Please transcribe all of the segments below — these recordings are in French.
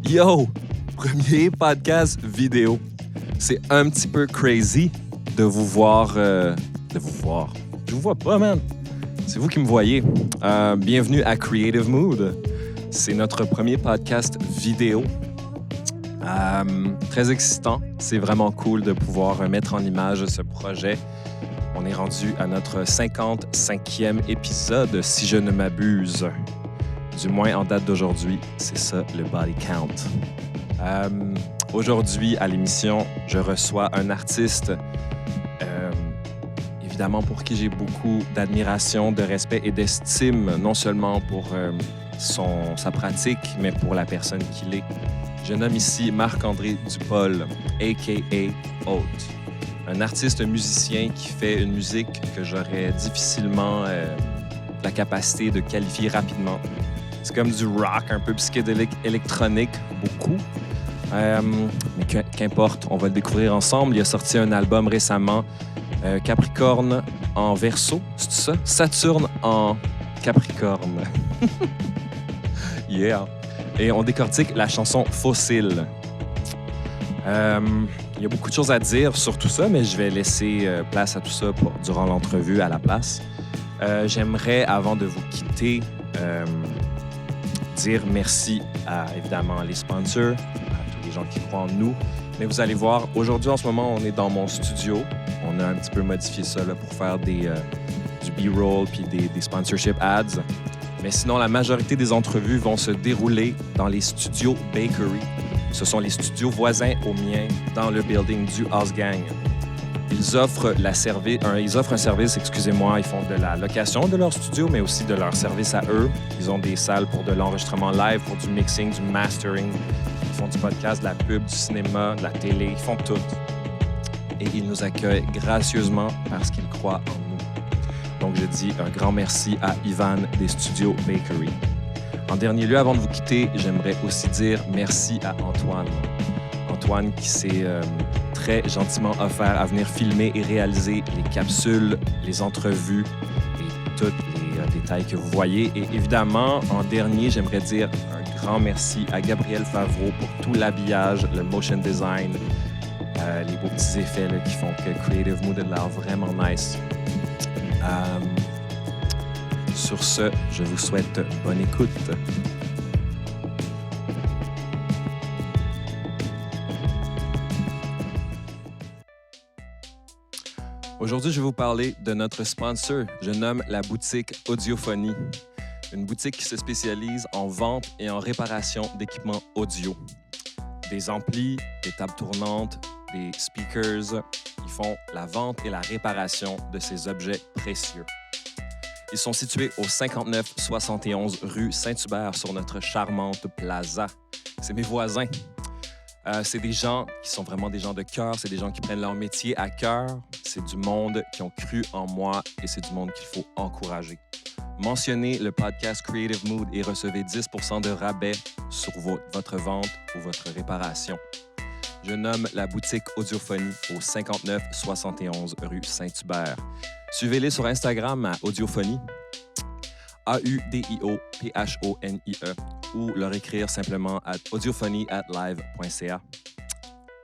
Yo! Premier podcast vidéo. C'est un petit peu crazy de vous voir. Je vous vois pas, man. C'est vous qui me voyez. Bienvenue à Creative Mood. C'est notre premier podcast vidéo. Très excitant. C'est vraiment cool de pouvoir mettre en image ce projet. On est rendu à notre 55e épisode, si je ne m'abuse. Du moins en date d'aujourd'hui, c'est ça le body count. Aujourd'hui, à l'émission, je reçois un artiste, évidemment pour qui j'ai beaucoup d'admiration, de respect et d'estime, non seulement pour sa pratique, mais pour la personne qu'il est. Je nomme ici Marc-André Dupol, a.k.a. Haute. Un artiste musicien qui fait une musique que j'aurais difficilement la capacité de qualifier rapidement. C'est comme du rock, un peu psychédélique, électronique, beaucoup. Mais qu'importe, on va le découvrir ensemble. Il a sorti un album récemment, Capricorne en Verseau, c'est ça? Saturne en Capricorne. Yeah! Et on décortique la chanson Fossile. Il y a beaucoup de choses à dire sur tout ça, mais je vais laisser place à tout ça durant l'entrevue à la place. J'aimerais, avant de vous quitter, dire merci à, évidemment, les sponsors, à tous les gens qui croient en nous. Mais vous allez voir, aujourd'hui, en ce moment, on est dans mon studio. On a un petit peu modifié ça là, pour faire du B-roll puis des sponsorship ads. Mais sinon, la majorité des entrevues vont se dérouler dans les studios Bakery. Ce sont les studios voisins aux miens dans le building du House Gang. Ils offrent un service, ils font de la location de leur studio, mais aussi de leur service à eux. Ils ont des salles pour de l'enregistrement live, pour du mixing, du mastering. Ils font du podcast, de la pub, du cinéma, de la télé. Ils font tout. Et ils nous accueillent gracieusement parce qu'ils croient en nous. Donc, je dis un grand merci à Ivan des studios Bakery. En dernier lieu, avant de vous quitter, j'aimerais aussi dire merci à Antoine. Antoine qui s'est très gentiment offert à venir filmer et réaliser les capsules, les entrevues et tous les détails que vous voyez. Et évidemment, en dernier, j'aimerais dire un grand merci à Gabriel Favreau pour tout l'habillage, le motion design, les beaux petits effets là, qui font que Creative Mood a l'air vraiment nice. Sur ce, je vous souhaite bonne écoute. Aujourd'hui, je vais vous parler de notre sponsor. Je nomme la boutique Audiophonie. Une boutique qui se spécialise en vente et en réparation d'équipements audio. Des amplis, des tables tournantes, des speakers. Ils font la vente et la réparation de ces objets précieux. Ils sont situés au 5971 rue Saint-Hubert sur notre charmante plaza. C'est mes voisins. C'est des gens qui sont vraiment des gens de cœur. C'est des gens qui prennent leur métier à cœur. C'est du monde qui ont cru en moi et c'est du monde qu'il faut encourager. Mentionnez le podcast Creative Mood et recevez 10 % de rabais sur votre vente ou votre réparation. Je nomme la boutique Audiophonie au 5971 rue Saint-Hubert. Suivez-les sur Instagram à Audiophonie, AUDIOPHONIE, ou leur écrire simplement à audiophonie@live.ca.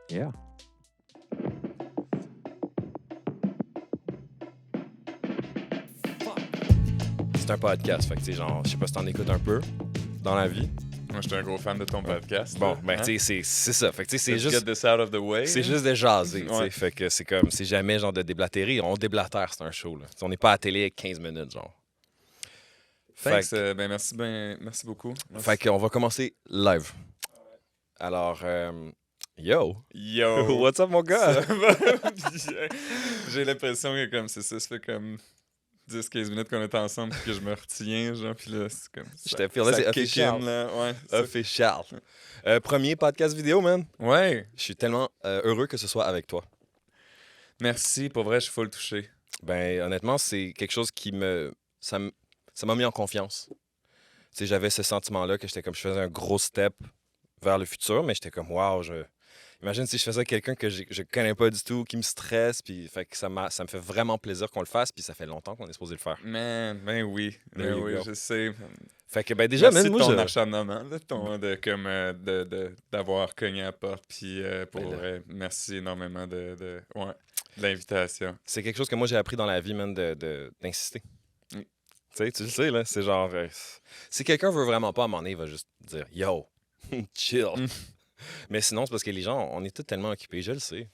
Yeah! C'est un podcast, fait que genre, je sais pas si t'en écoutes un peu dans la vie. Moi, j'étais un gros fan de ton podcast. Bon, ben, tu sais, c'est ça. Fait que, tu sais, c'est juste. Get this out of the way. C'est juste de jaser, tu sais. Fait que c'est comme, c'est jamais genre de déblatérer. On déblatère, c'est un show, là. T'sais, on n'est pas à la télé avec 15 minutes, genre. Thanks, merci beaucoup. Merci. Fait qu'on va commencer live. Alors, yo! What's up, mon gars? J'ai l'impression que comme c'est ça, ça fait comme 10-15 minutes qu'on est ensemble puis que je me retiens, genre, puis là, c'est comme... C'est official. Ouais, official. Premier podcast vidéo, man. Ouais. Je suis tellement heureux que ce soit avec toi. Merci, pour vrai, je suis full touché. Ben, honnêtement, c'est quelque chose qui ça m'a mis en confiance. Tu sais, j'avais ce sentiment-là que j'étais comme, je faisais un gros step vers le futur, mais j'étais comme, wow, imagine si je fais ça à quelqu'un que je connais pas du tout, qui me stresse, puis fait que ça me fait vraiment plaisir qu'on le fasse, puis ça fait longtemps qu'on est supposé le faire. Man, There you go. je sais. Fait que, ben déjà, Merci man, de moi, ton acharnement, là, d'avoir cogné à la porte, puis merci énormément de l'invitation. c'est quelque chose que moi, j'ai appris dans la vie, man, d'insister. Mm. Tu le sais, là, c'est genre... si quelqu'un veut vraiment pas, à un moment donné, il va juste dire « Yo, chill Mm. ». Mais sinon, c'est parce que les gens, on est tous tellement occupés, je le sais.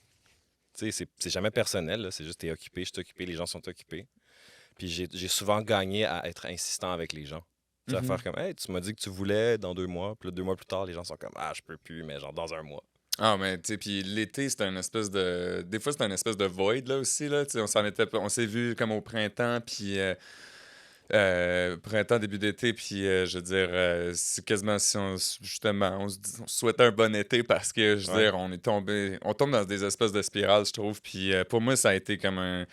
Tu sais, c'est jamais personnel, là, c'est juste t'es occupé, je suis occupé, les gens sont occupés. Puis j'ai souvent gagné à être insistant avec les gens. Tu sais, à Mhm. faire comme « Hey, tu m'as dit que tu voulais dans 2 mois. » Puis là, 2 mois plus tard, les gens sont comme « Ah, je peux plus, mais genre dans 1 mois. » Ah, mais tu sais, puis l'été, c'est un espèce de. Des fois, c'est un espèce de void, là aussi, là. Tu sais, on s'est vu comme au printemps, puis. Printemps, début d'été, puis je veux dire, c'est quasiment si on, justement, on se souhaitait un bon été parce que, je veux Ouais. dire, on tombe dans des espèces de spirales, je trouve, puis pour moi, ça a été comme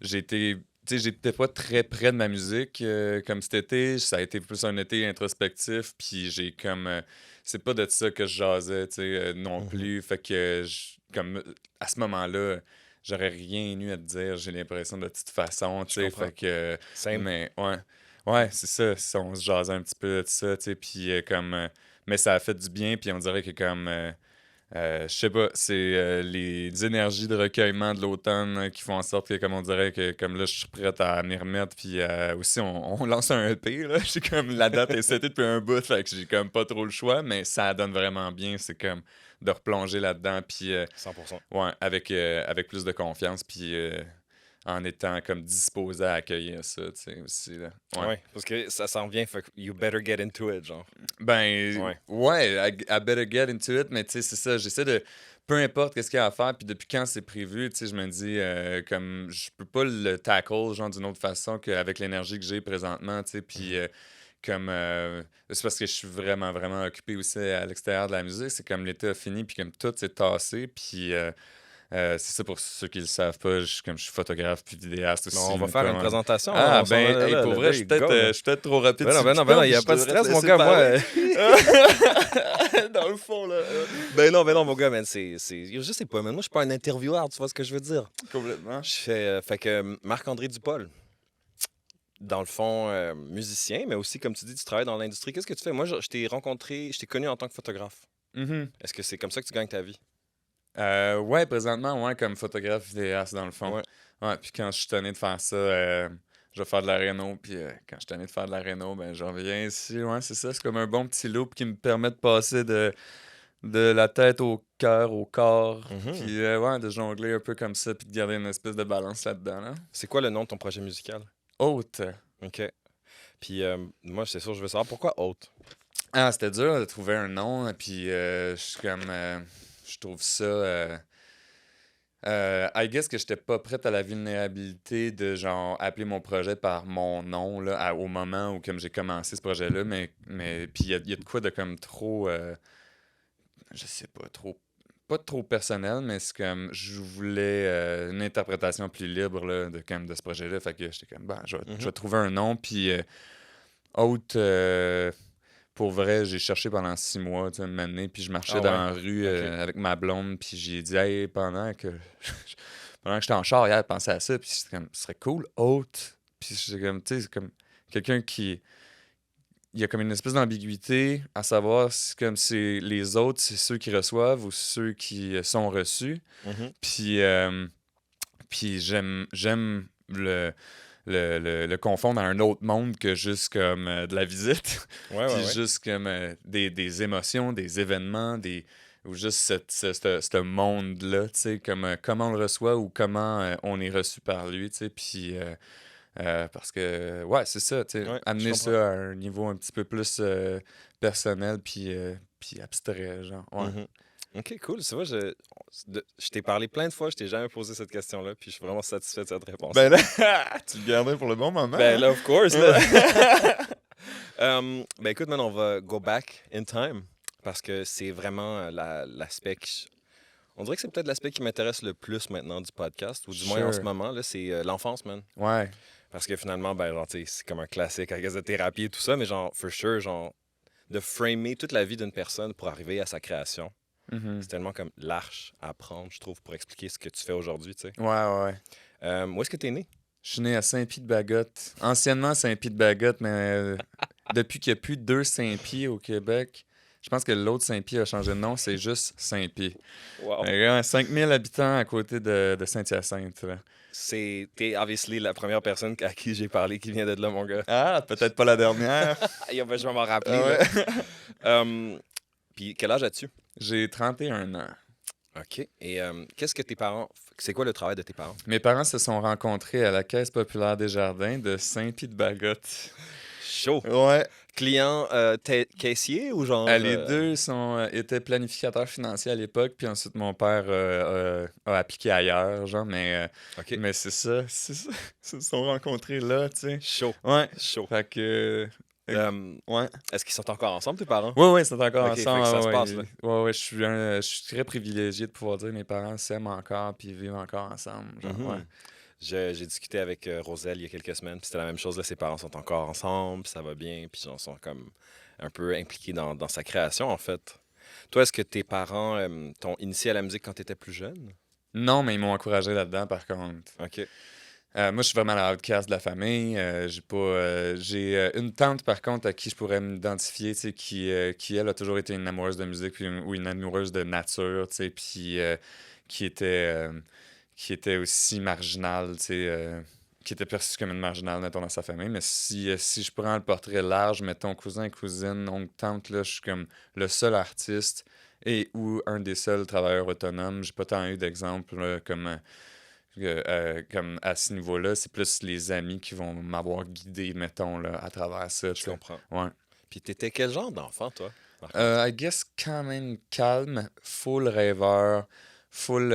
j'ai été, tu sais, j'étais pas très près de ma musique comme cet été, ça a été plus un été introspectif, puis j'ai comme, c'est pas de ça que je jasais, tu sais, non Mhm. plus, fait que, comme, à ce moment-là, j'aurais rien eu à te dire, j'ai l'impression, de toute façon, tu sais, comprends. fait que... Simple. Mais ouais, c'est ça, on se jasait un petit peu de ça, tu sais, puis comme... mais ça a fait du bien, puis on dirait que comme... je sais pas, c'est les énergies de recueillement de l'automne qui font en sorte que, comme on dirait que comme là, je suis prête à m'y remettre, puis aussi, on lance un EP, là, j'ai comme, la date est setée depuis un bout, fait que j'ai comme pas trop le choix, mais ça donne vraiment bien, c'est comme de replonger là-dedans, puis 100%. ouais, avec plus de confiance, puis en étant comme disposé à accueillir ça, tu sais, aussi, là. Ouais. Ouais, parce que ça s'en vient, fait que you better get into it, genre. Ben, I better get into it, mais tu sais, c'est ça, j'essaie de... Peu importe qu'est-ce qu'il y a à faire, puis depuis quand c'est prévu, tu sais, je me dis, comme, je peux pas le tackle, genre, d'une autre façon qu'avec l'énergie que j'ai présentement, tu sais, puis comme... c'est parce que je suis vraiment, vraiment occupé aussi à l'extérieur de la musique, c'est comme l'été a fini, puis comme tout s'est tassé, puis... c'est ça pour ceux qui le savent pas, je suis photographe puis vidéaste aussi. On va faire une présentation. Ah, on s'en va ben, là, hey, là, pour le vrai, gars, je suis il go, là. peut-être trop rapide. Ben non, sur ben le non, ben non, piton, il n'y a je pas de devrais stress, te mon laisser gars. parler. Moi, Dans le fond, là. ben non, mon gars, man, je sais pas, man. Moi, je suis pas un intervieweur, tu vois ce que je veux dire. Complètement. Je fais, fait que Marc-André Dupol, dans le fond, musicien, mais aussi, comme tu dis, tu travailles dans l'industrie. Qu'est-ce que tu fais? Moi, je t'ai rencontré, je t'ai connu en tant que photographe. Mhm. Est-ce que c'est comme ça que tu gagnes ta vie? Ouais, présentement, ouais, comme photographe vidéaste, dans le fond. Ouais. Ouais, puis quand je suis tanné de faire ça, je vais faire de la réno, puis quand je suis tanné de faire de la réno, ben, je reviens ici. Ouais, c'est ça, c'est comme un bon petit loop qui me permet de passer de la tête au cœur, au corps, Mhm. puis ouais, de jongler un peu comme ça, puis de garder une espèce de balance là-dedans, là. C'est quoi le nom de ton projet musical? Haute. OK. Puis moi, c'est sûr, je veux savoir pourquoi Haute. Ah, c'était dur de trouver un nom, puis je suis comme... je trouve ça... I guess que j'étais pas prête à la vulnérabilité de, genre, appeler mon projet par mon nom, là, au moment où, comme j'ai commencé ce projet-là, mais puis il y a de quoi de, comme, trop... je sais pas, trop... Pas trop personnel, mais c'est comme... Je voulais une interprétation plus libre, là, de ce projet-là, fait que j'étais comme, ben, je vais trouver un nom, puis... Haute... pour vrai, j'ai cherché pendant 6 mois, tu sais, une année, puis je marchais dans la rue avec ma blonde, puis j'ai dit, hey, pendant que j'étais en char hier, je pensais à ça, puis c'était comme, ce serait cool, Haute. Puis c'est comme, tu sais, c'est comme quelqu'un qui. Il y a comme une espèce d'ambiguïté à savoir si comme c'est les autres, c'est ceux qui reçoivent ou ceux qui sont reçus. Mhm. Puis j'aime le confondre à un autre monde que juste comme de la visite. Ouais, Puis ouais, ouais. juste comme des émotions, des événements, ou juste ce monde-là, tu sais, comme comment on le reçoit ou comment on est reçu par lui, tu sais, puis parce que, ouais, c'est ça, tu sais, Ouais, amener je ça à un niveau un petit peu plus personnel, puis abstrait, genre, ouais. Mhm. OK, cool. C'est vrai, je t'ai parlé plein de fois, je t'ai jamais posé cette question-là, puis je suis vraiment satisfait de cette réponse. Ben là, tu le gardais pour le bon moment. Ben hein? là, of course. Là. Ben écoute, man, on va go back in time parce que c'est vraiment l'aspect on dirait que c'est peut-être l'aspect qui m'intéresse le plus maintenant du podcast, ou du moins en ce Sure. moment, là, c'est l'enfance, man. Ouais. Parce que finalement, ben, genre, tu sais, c'est comme un classique à cause de thérapie et tout ça, mais genre, for sure, genre, de framer toute la vie d'une personne pour arriver à sa création. Mhm. C'est tellement comme l'arche à apprendre, je trouve, pour expliquer ce que tu fais aujourd'hui, tu sais. Ouais. Où est-ce que tu es né? Je suis né à Saint-Pie-de-Bagotte. Anciennement Saint-Pie-de-Bagotte, mais depuis qu'il n'y a plus deux Saint-Pie au Québec, je pense que l'autre Saint-Pie a changé de nom, c'est juste Saint-Pie. Wow. 5000 habitants à côté de Saint-Hyacinthe. Là. T'es obviously la première personne à qui j'ai parlé qui vient de là, mon gars. Ah, peut-être pas la dernière. Je vais m'en rappeler, Ah ouais. là. Puis quel âge as-tu? J'ai 31 ans. OK. Et qu'est-ce que tes parents... C'est quoi le travail de tes parents? Mes parents se sont rencontrés à la Caisse populaire des Jardins de Saint-Pie-de-Bagotte. Chaud. Ouais. Client caissier ou genre... Les deux étaient planificateurs financiers à l'époque, puis ensuite mon père a appliqué ailleurs, genre, OK. mais c'est ça. Ils se sont rencontrés là, tu sais. Chaud. Ouais. Chaud. Fait que. Ouais. Est-ce qu'ils sont encore ensemble, tes parents? Ouais, c'est encore Ok, fait ensemble. que ça ouais, se ouais. passe, là. Ouais, je suis très privilégié de pouvoir dire que mes parents s'aiment encore puis vivent encore ensemble. Genre, Mhm. ouais. J'ai discuté avec Roselle il y a quelques semaines, puis c'était la même chose. Là, ses parents sont encore ensemble, puis ça va bien, puis ils sont comme un peu impliqués dans sa création, en fait. Toi, est-ce que tes parents t'ont initié à la musique quand tu étais plus jeune? Non, mais ils m'ont encouragé là-dedans, par contre. OK. Moi, je suis vraiment la outcast de la famille. J'ai une tante, par contre, à qui je pourrais m'identifier, tu sais, qui, elle, a toujours été une amoureuse de musique ou une amoureuse de nature, tu sais, puis qui était, qui était aussi marginale, tu sais, qui était perçue comme une marginale, mettons, dans sa famille. Mais si je prends le portrait large, mettons, cousin, cousine, oncle, tante, là, je suis comme le seul artiste et ou un des seuls travailleurs autonomes. J'ai pas tant eu d'exemples là, comme à ce niveau-là, c'est plus les amis qui vont m'avoir guidé, mettons, là, à travers ça. Je tu sais. comprends. Ouais. Puis t'étais quel genre d'enfant, toi? par contre? I guess quand même calme, full rêveur, full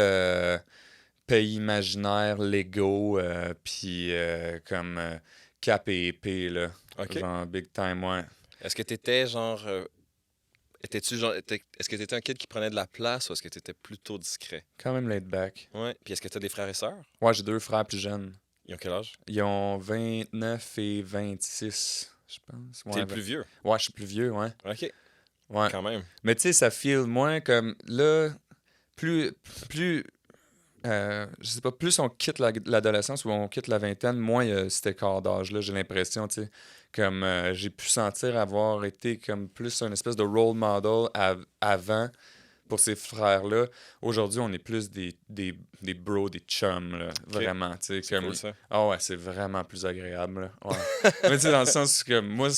pays imaginaire, Lego, puis comme cap et épée, là. OK. Genre big time, ouais. Est-ce que t'étais genre... Est-ce que t'étais un kid qui prenait de la place ou est-ce que t'étais plutôt discret? Quand même laid back. Ouais. Puis est-ce que t'as des frères et sœurs? Ouais, j'ai deux frères plus jeunes. Ils ont quel âge? Ils ont 29 et 26, je pense. T'es Ouais, le plus vieux. ouais, je suis plus vieux, ouais. OK. Ouais. Quand même. Mais tu sais, ça feel moins comme là, plus, je sais pas, plus on quitte l'adolescence ou on quitte la vingtaine, moins il y a cet écart d'âge-là, j'ai l'impression, tu sais. Comme j'ai pu sentir avoir été comme plus un espèce de role model avant pour ces frères-là. Aujourd'hui, on est plus des bros, des chums, là, vraiment, tu sais. C'est Comme... cool, ça. Ah ouais, c'est vraiment plus agréable, là. Ouais. Mais tu sais, dans le sens que moi,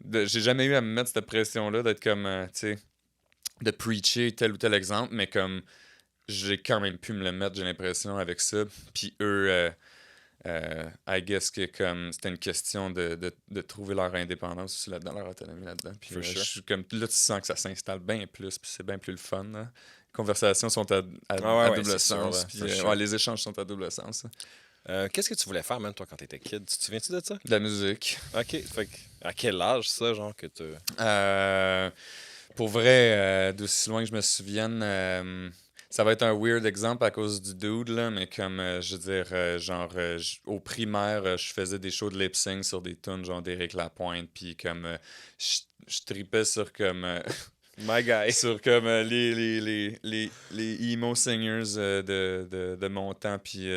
j'ai jamais eu à me mettre cette pression-là d'être comme, tu sais, de preacher tel ou tel exemple, mais comme j'ai quand même pu me le mettre, j'ai l'impression, avec ça. Puis eux, I guess que comme c'était une question de trouver leur indépendance aussi là-dedans, leur autonomie là-dedans. Puis For sure. je suis comme, là, tu sens que ça s'installe bien plus, puis c'est bien plus le fun. Là. Les conversations sont à Ah ouais, double c'est sûr, sens. là, Puis for sure. ouais, les échanges sont à double sens. Hein. Qu'est-ce que tu voulais faire, même, toi, quand t'étais kid? Tu te souviens-tu de ça? De la musique. OK. Fait que, à quel âge, ça, genre, que tu... Pour vrai, d'aussi loin que je me souvienne, ça va être un weird exemple à cause du dude, là, mais comme, je veux dire, au primaire, je faisais des shows de lip-sync sur des tunes, genre d'Éric Lapointe, puis comme, je tripais sur comme... My guy. sur comme les emo singers de mon temps, puis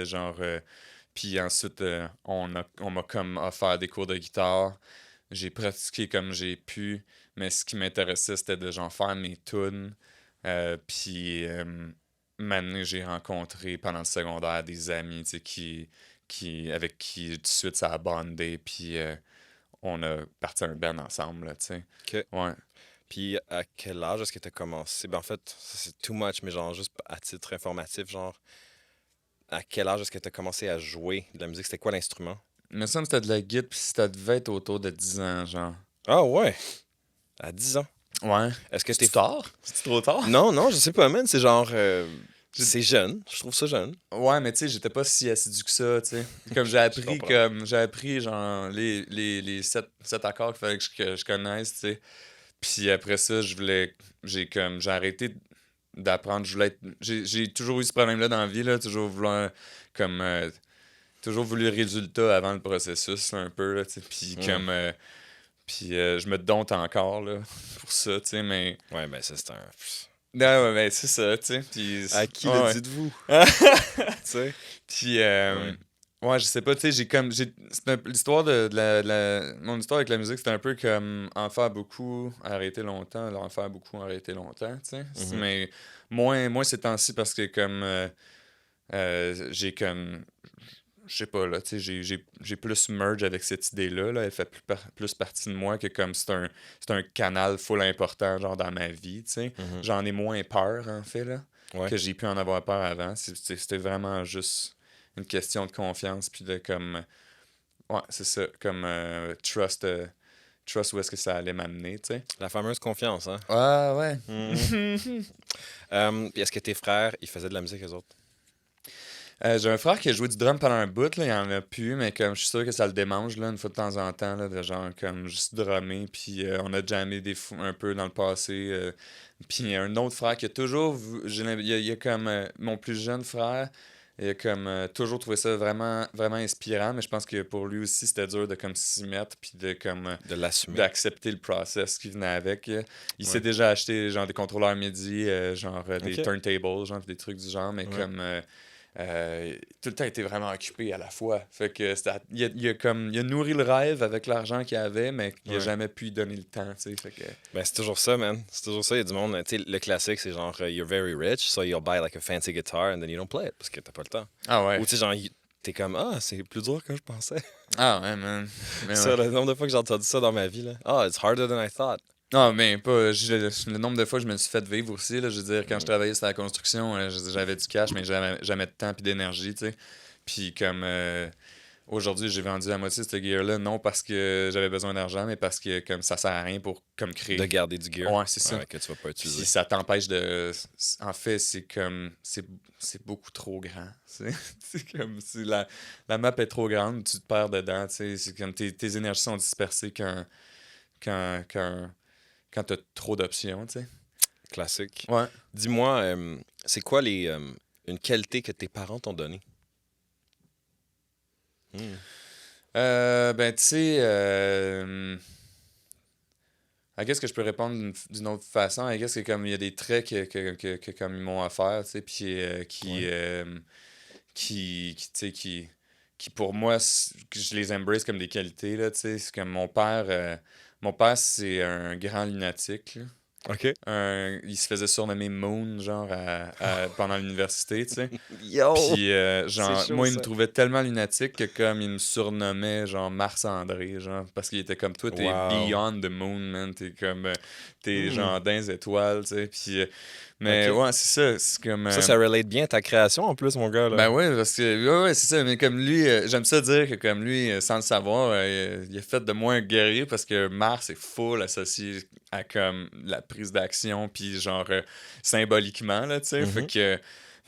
puis ensuite, on m'a comme offert des cours de guitare. J'ai pratiqué comme j'ai pu, mais ce qui m'intéressait, c'était de genre faire mes tunes. Puis, maintenant, j'ai rencontré pendant le secondaire des amis, tu sais, avec qui tout de suite ça a bondé, puis on a parti un band ensemble, là, tu sais. OK. Ouais. Puis à quel âge est-ce que tu as commencé? Ben, en fait, ça, c'est too much, mais genre juste à titre informatif, genre, à quel âge est-ce que tu as commencé à jouer de la musique? C'était quoi l'instrument? Il me semble que c'était de la guitare, puis ça devait être autour de 10 ans, genre. Ah ouais! À 10 ans. Ouais. Est-ce que C'est t'es... tard? C'est trop tard? Non, je sais pas, man. C'est genre... c'est jeune. Je trouve ça jeune. Ouais, mais tu sais, j'étais pas si assidu que ça, tu sais. Comme j'ai appris genre les 7 accords qu'il fallait que je connaisse, tu sais. Puis après ça, j'ai arrêté d'apprendre, j'ai toujours eu ce problème-là dans la vie, là, toujours vouloir comme toujours voulu le résultat avant le processus, là, un peu, là, tu sais. Puis comme je me dompte encore là pour ça, tu sais, mais Ouais, ben ça, c'est un... Non, ouais, ben, c'est ça, tu sais. Puis, À qui ouais, le ouais. dites-vous? Tu sais? Puis, Ouais. ouais, je sais pas, tu sais, l'histoire mon histoire avec la musique, c'était un peu comme en faire beaucoup, arrêter longtemps, en faire beaucoup, arrêter longtemps, tu sais. Mhm. Mais moins ces temps-ci parce que comme, j'ai comme, je sais pas, là, tu sais, j'ai plus merge avec cette idée-là, là. Elle fait plus partie de moi que comme c'est un canal full important, genre, dans ma vie, tu sais. Mhm. J'en ai moins peur, en fait, là, Ouais. que j'ai pu en avoir peur avant. C'était vraiment juste une question de confiance, puis de comme, ouais, c'est ça, comme trust où est-ce que ça allait m'amener, tu sais. La fameuse confiance, hein? Ah, ouais. Mhm. Puis est-ce que tes frères, ils faisaient de la musique, eux autres? J'ai un frère qui a joué du drum pendant un bout, là, il en a plus, mais comme je suis sûr que ça le démange, là, une fois de temps en temps, là, de genre comme juste drummer, puis on a jammé un peu dans le passé. Puis il y a un autre frère qui a toujours, il y a comme mon plus jeune frère, il a comme toujours trouvé ça vraiment, vraiment inspirant, mais je pense que pour lui aussi c'était dur de comme s'y mettre, puis de comme De l'assumer. d'accepter le process qui venait avec. Il s'est Ouais. déjà acheté genre des contrôleurs MIDI, genre des Ok. turntables, genre puis des trucs du genre, mais Ouais. comme tout le temps été vraiment occupé à la fois. Fait que il a nourri le rêve avec l'argent qu'il avait, mais il a Ouais. jamais pu y donner le temps, tu sais. Fait que Ben, c'est toujours ça, man. C'est toujours ça. Il y a du monde. Tu sais, le classique, c'est genre, you're very rich, so you'll buy like a fancy guitar and then you don't play it parce que t'as pas le temps. ah ouais. Ou tu sais, genre, t'es comme, ah, c'est plus dur que je pensais. Ah ouais, man. Mais Ça, ouais. le nombre de fois que j'ai entendu ça dans ma vie, là. Ah, it's harder than I thought. Non, mais pas. Le nombre de fois que je me suis fait vivre aussi, là, je veux dire, quand je Mm. travaillais sur la construction, j'avais du cash, mais jamais de temps puis d'énergie, tu sais. Puis comme aujourd'hui, j'ai vendu la moitié de ce gear-là, non parce que j'avais besoin d'argent, mais parce que comme ça sert à rien pour comme créer. De garder du gear. Ouais, c'est ça. Ouais, que tu vas pas Puis utiliser. ça t'empêche de. En fait, c'est comme. C'est beaucoup trop grand. C'est comme si la map est trop grande, tu te perds dedans. Tu sais. C'est comme tes énergies sont dispersées quand, quand, quand t'as trop d'options. Tu sais. Classique. Ouais. Dis-moi, c'est quoi une qualité que tes parents t'ont donnée? Hmm. Ben, tu sais. I guess que je peux répondre d'une autre façon. I guess que comme il y a des traits que comme ils m'ont offert, tu sais, puis Ouais. tu sais, qui pour moi, que je les embrace comme des qualités, là, tu sais. C'est comme mon père, c'est un grand lunatique, là. OK. Il se faisait surnommer Moon, genre, pendant l'université, tu sais. Yo! Puis, genre, C'est chaud, moi, il me ça. trouvait tellement lunatique que comme il me surnommait, genre, Mars-André, genre, parce qu'il était comme toi, t'es Wow. beyond the moon, man. T'es comme, t'es Hmm. genre dans les étoiles, tu sais. Puis, mais Ok. ouais, c'est ça. C'est comme. Ça relate bien à ta création en plus, mon gars, là. Ben ouais, parce que ouais, c'est ça. Mais comme lui, j'aime ça dire que comme lui, sans le savoir, il a fait de moi un guerrier parce que Mars est full associé à comme la prise d'action, puis genre symboliquement, là, tu sais. Mhm. Fait que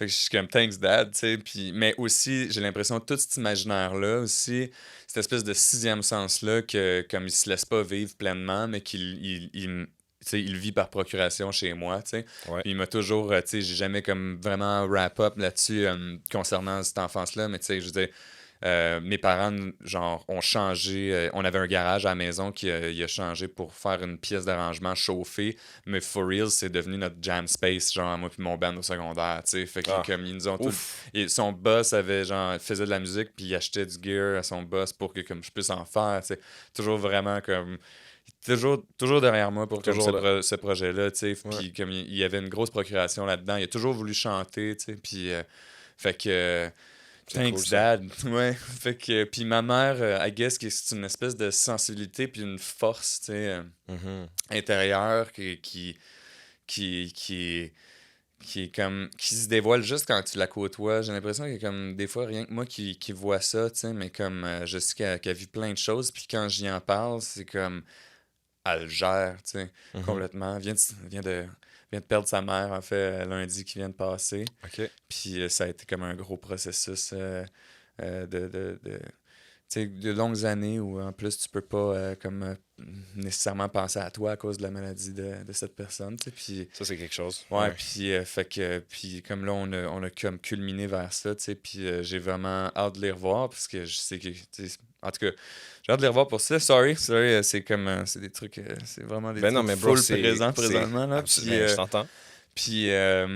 je suis comme thanks dad, tu sais. Puis, mais aussi, j'ai l'impression que tout cet imaginaire-là aussi, cette espèce de sixième sens-là, que comme il se laisse pas vivre pleinement, mais tu sais, il vit par procuration chez moi, tu sais. Ouais. Puis il m'a toujours, tu sais, j'ai jamais comme vraiment wrap-up là-dessus concernant cette enfance-là, mais tu sais, je veux dire, mes parents, genre, ont changé, on avait un garage à la maison qui il a changé pour faire une pièce d'arrangement chauffée, mais for real, c'est devenu notre jam space, genre, moi puis mon band au secondaire, tu sais, fait que Ah. comme ils nous ont tout... Ouf. Et son boss avait, genre, faisait de la musique, puis il achetait du gear à son boss pour que, comme, je puisse en faire, tu sais, toujours vraiment, comme... Toujours derrière moi pour comme Toujours là. ce projet-là, tu sais. Ouais. Puis comme il y avait une grosse procuration là-dedans, il a toujours voulu chanter, tu sais. Puis, fait que, C'est thanks cool, ça. dad. Ouais. Fait que, puis ma mère, I guess que c'est une espèce de sensibilité puis une force, tu sais, Mhm. intérieure qui est comme, qui se dévoile juste quand tu la côtoies. J'ai l'impression qu'il y a comme des fois rien que moi qui vois ça, tu sais, mais comme je sais qu'elle vit plein de choses, puis quand j'y en parle, c'est comme elle le gère, tu sais, Mhm. complètement. Vient de perdre sa mère, en fait, lundi qui vient de passer. OK. Puis ça a été comme un gros processus tu sais, de longues années où, en plus, tu peux pas nécessairement penser à toi à cause de la maladie de cette personne, tu sais. Puis, Ça, c'est quelque chose. ouais, puis, fait que, puis comme là, on a comme culminé vers ça, tu sais. Puis j'ai vraiment hâte de les revoir parce que je sais que, tu sais, en tout cas, j'ai hâte de les revoir pour ça. Sorry, c'est comme, c'est des trucs, c'est vraiment des Ben non, trucs mais bro, full présents présentement, là. Puis, Ben, je t'entends. Puis à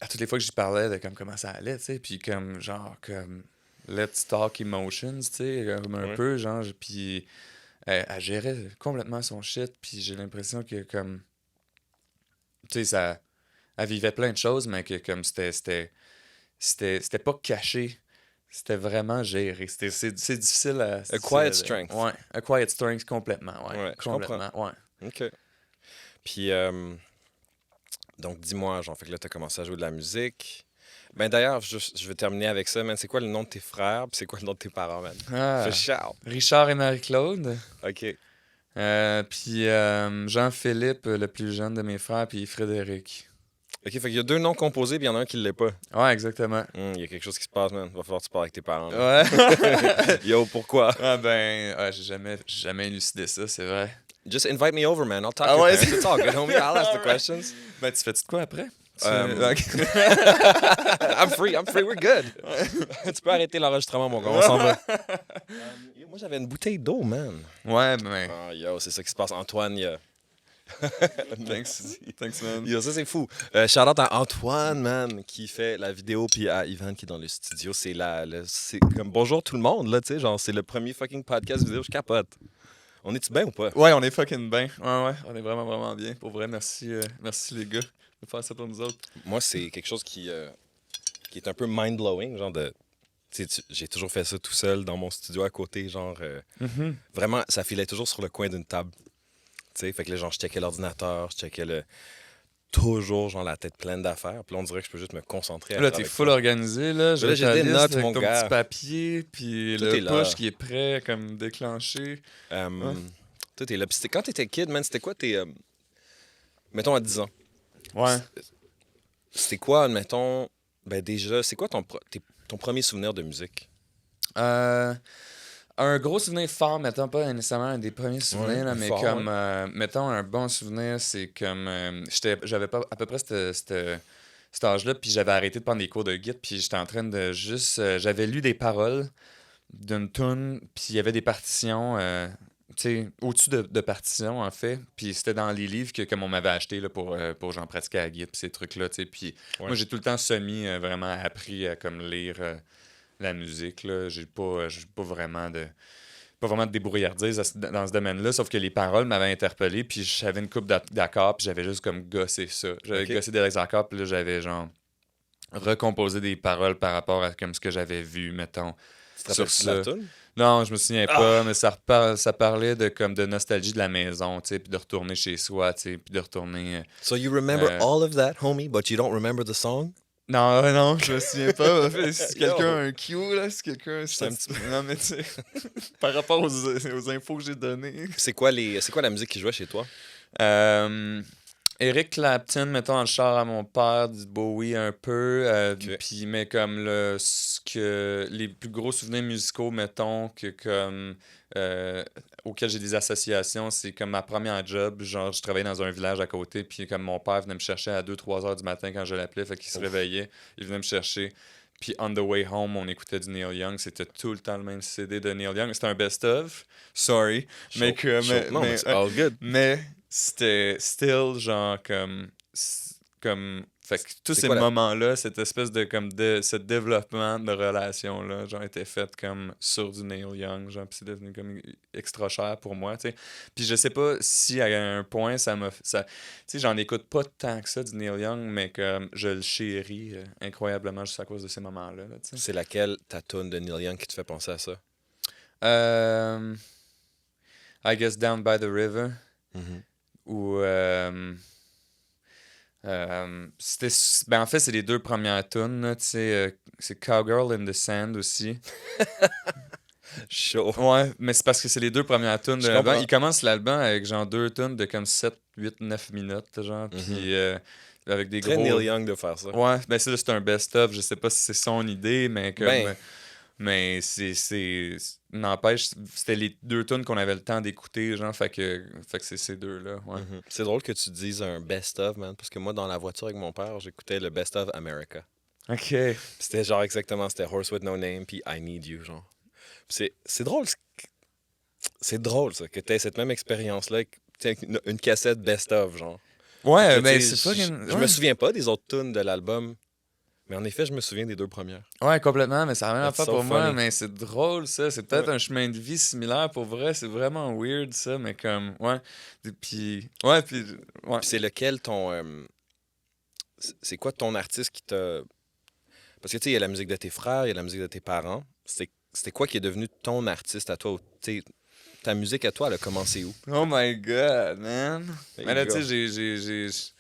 toutes les fois que j'y parlais de comme comment ça allait, tu sais, puis comme genre comme let's talk emotions, tu sais, comme un Ouais. peu genre puis elle gérait complètement son shit, puis j'ai l'impression que comme tu sais ça elle vivait plein de choses mais que comme c'était pas caché. C'était vraiment géré. C'est difficile à. A quiet strength. Ouais, a quiet strength complètement. Ouais, Ouais, je comprends. complètement. Ouais. OK. Puis, donc, dis-moi, genre, fait que là, t'as commencé à jouer de la musique. Ben d'ailleurs, je vais terminer avec ça, man. C'est quoi le nom de tes frères, puis c'est quoi le nom de tes parents, man? Ah, Fais shout. Richard et Marie-Claude. OK. Puis Jean-Philippe, le plus jeune de mes frères, puis Frédéric. OK, fait qu'il y a 2 noms composés, puis il y en a un qui l'est pas. Ouais, exactement. Il y a quelque chose qui se passe, man. Va falloir que tu parles avec tes parents. là. Ouais. Yo, pourquoi? Ah ben, ouais, j'ai jamais élucidé ça, c'est vrai. Just invite me over, man. I'll talk Ah to ouais, your parents. It's all good, homie. I'll ask the questions. Ben, tu fais-tu de quoi après? Ok. I'm free, we're good. Tu peux arrêter l'enregistrement, mon gars, on s'en va. Moi, j'avais une bouteille d'eau, man. Ouais, ben. Ah, yo, c'est ça qui se passe. Antoine, Thanks, man. Yo, ça, c'est fou. Shout-out à Antoine, man, qui fait la vidéo, puis à Ivan qui est dans le studio. C'est comme bonjour tout le monde, là, tu sais. Genre, c'est le premier fucking podcast vidéo, je capote. On est-tu bien ou pas? Ouais, on est fucking bien. Ouais, on est vraiment, vraiment bien. Pour vrai, merci les gars de faire ça pour nous autres. Moi, c'est quelque chose qui est un peu mind-blowing, genre de... J'ai toujours fait ça tout seul dans mon studio à côté, genre... Vraiment, ça filait toujours sur le coin d'une table. Tu sais, fait que là, genre, je checkais l'ordinateur, je checkais le... Toujours, genre, la tête pleine d'affaires. Puis là, on dirait que je peux juste me concentrer à Là, faire t'es avec full ça. organisé, là. Là, j'ai des notes, avec mon ton gars. petit papier, puis Tout le est là. push qui est prêt, comme déclenché. Toi, t'es là. Puis quand t'étais kid, man, c'était quoi tes... mettons, à 10 ans. Ouais. C'était quoi, mettons... Ben déjà, c'est quoi ton premier souvenir de musique? Un gros souvenir fort, mettons, pas nécessairement un des premiers souvenirs, là, mais fort, comme, mettons, un bon souvenir, c'est comme, j'avais pas à peu près cet âge-là, puis j'avais arrêté de prendre des cours de guitare, puis j'étais en train de juste, j'avais lu des paroles d'une tune, puis il y avait des partitions, tu sais, au-dessus de partitions, en fait, puis c'était dans les livres que, comme on m'avait acheté là, pour genre pratiquer la guitare, puis ces trucs-là, tu sais, puis moi, j'ai tout le temps vraiment appris à comme lire la musique, là. J'ai pas vraiment de débrouillardise dans ce domaine-là, sauf que les paroles m'avaient interpellé, puis j'avais une coupe d'accords, puis j'avais juste comme gossé ça. J'avais gossé des accords, puis là, j'avais genre recomposé des paroles par rapport à comme ce que j'avais vu, mettons. Tu te rappelles-tu de la toune? Non, je me souviens pas, mais ça parlait de nostalgie de la maison, tu sais, puis de retourner chez soi, tu sais, puis de retourner... So you remember all of that, homie, but you don't remember the song? Non, je me souviens pas. Si quelqu'un a un cue, là, si quelqu'un... C'est un petit Non, mais tu sais, par rapport aux infos que j'ai données... C'est quoi la musique qui jouait chez toi? Eric Clapton, mettons, dans le char à mon père, du Bowie un peu, puis mais comme les plus gros souvenirs musicaux, mettons, que comme auxquels j'ai des associations, c'est comme ma première job, genre je travaillais dans un village à côté, puis comme mon père venait me chercher à 2-3 heures du matin quand je l'appelais, fait qu'il se réveillait, il venait me chercher. Puis On the Way Home, on écoutait du Neil Young. C'était tout le temps le même CD de Neil Young. C'était un best-of. Sorry. Mais Non, mais c'est all good. mais c'était still genre comme fait que tous C'est ces quoi moments-là, cette espèce de comme de ce développement de relation là, genre était fait comme sur du Neil Young, genre puis c'est devenu comme extra cher pour moi, tu sais. Puis je sais pas si à un point tu sais, j'en écoute pas tant que ça du Neil Young, mais comme je le chéris incroyablement juste à cause de ces moments-là, là, tu sais. C'est laquelle ta toune de Neil Young qui te fait penser à ça? I guess Down by the River. Ou en fait c'est les 2 premières tunes là, tu sais, c'est Cowgirl in the Sand aussi. Chaud. Ouais, mais c'est parce que c'est les 2 premières tunes de Je l'album. comprends. Il commence l'album avec genre 2 tunes de comme 7, 8, 9 minutes genre, puis avec des Très gros... Neil Young de faire ça. Ouais, ben c'est un best-of, je sais pas si c'est son idée, mais comme... Ben. Mais c'est n'empêche, c'était les 2 tunes qu'on avait le temps d'écouter, genre, fait que c'est ces 2-là, ouais. C'est drôle que tu dises un best-of, man, parce que moi, dans la voiture avec mon père, j'écoutais le best-of America. OK. Puis c'était genre exactement, c'était Horse with No Name, puis I Need You, genre. Puis c'est drôle, c'est drôle, ça, que t'aies cette même expérience-là, avec une cassette best-of, genre. Ouais, Que, ben tu sais, c'est fucking... Je me souviens pas des autres tunes de l'album, mais en effet, je me souviens des 2 premières. Ouais, complètement, mais ça n'a rien à That's faire so pour moi, funny. mais c'est drôle, ça. C'est peut-être Ouais. un chemin de vie similaire, pour vrai. C'est vraiment weird, ça, mais comme... Ouais. Et puis... Ouais, puis... Ouais. Puis c'est lequel ton... c'est quoi ton artiste qui t'a... Parce que, tu sais, il y a la musique de tes frères, il y a la musique de tes parents. C'était quoi qui est devenu ton artiste à toi? Tu sais, ta musique à toi, elle a commencé où? Oh my God, man. There Mais you là, tu go. sais,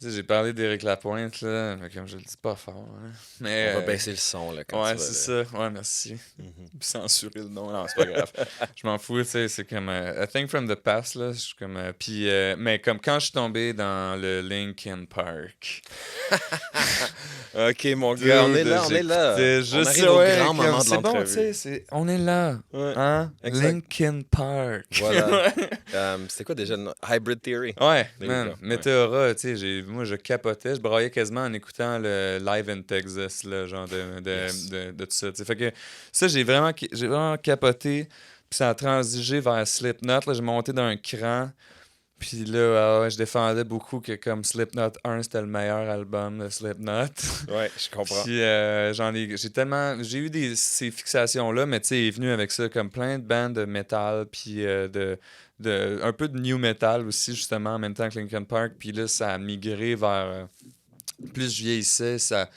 j'ai parlé d'Éric Lapointe, là, mais comme je le dis pas fort, hein. Mais... On va baisser le son, là, quand Ouais, tu vas... c'est là. ça. Ouais, merci. Mhm. Censurer le nom, non, c'est pas grave. Je m'en fous, tu sais, c'est comme A Thing from the Past, là. Je suis comme... puis, mais comme quand je suis tombé dans le Linkin Park. OK, mon gars, on est là, on est là. J'écoutais On juste arrive ça, au ouais, grand comme moment de c'est bon, tu l'entrevue. sais, on est là. Ouais, Hein? exact. Linkin Park. Voilà. C'était quoi déjà? Hybrid Theory. Ouais, There you man. go, ouais. Meteora, tu sais, moi, je capotais. Je braillais quasiment en écoutant le Live in Texas, là, genre Yes. de tout ça. Tu sais. Fait que ça, j'ai vraiment capoté. Puis ça a transigé vers Slipknot. Là, j'ai monté d'un cran. Puis là, je défendais beaucoup que comme Slipknot 1, c'était le meilleur album de Slipknot. Ouais, je comprends. Puis j'ai eu ces fixations-là, mais tu sais, il est venu avec ça comme plein de bandes de métal, puis un peu de new metal aussi, justement, en même temps que Linkin Park. Puis là, ça a migré vers... plus je vieillissais, ça...